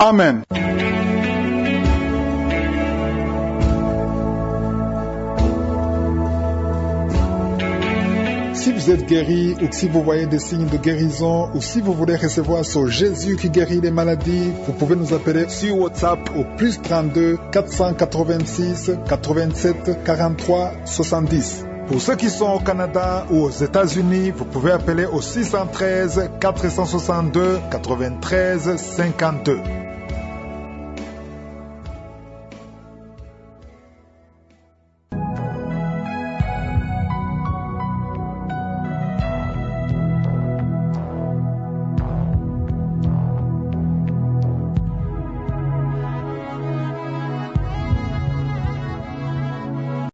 Amen. Si vous êtes guéri ou si vous voyez des signes de guérison ou si vous voulez recevoir ce Jésus qui guérit les maladies, vous pouvez nous appeler sur WhatsApp au plus 32 486 87 43 70. Pour ceux qui sont au Canada ou aux États-Unis, vous pouvez appeler au 613 462 93 52.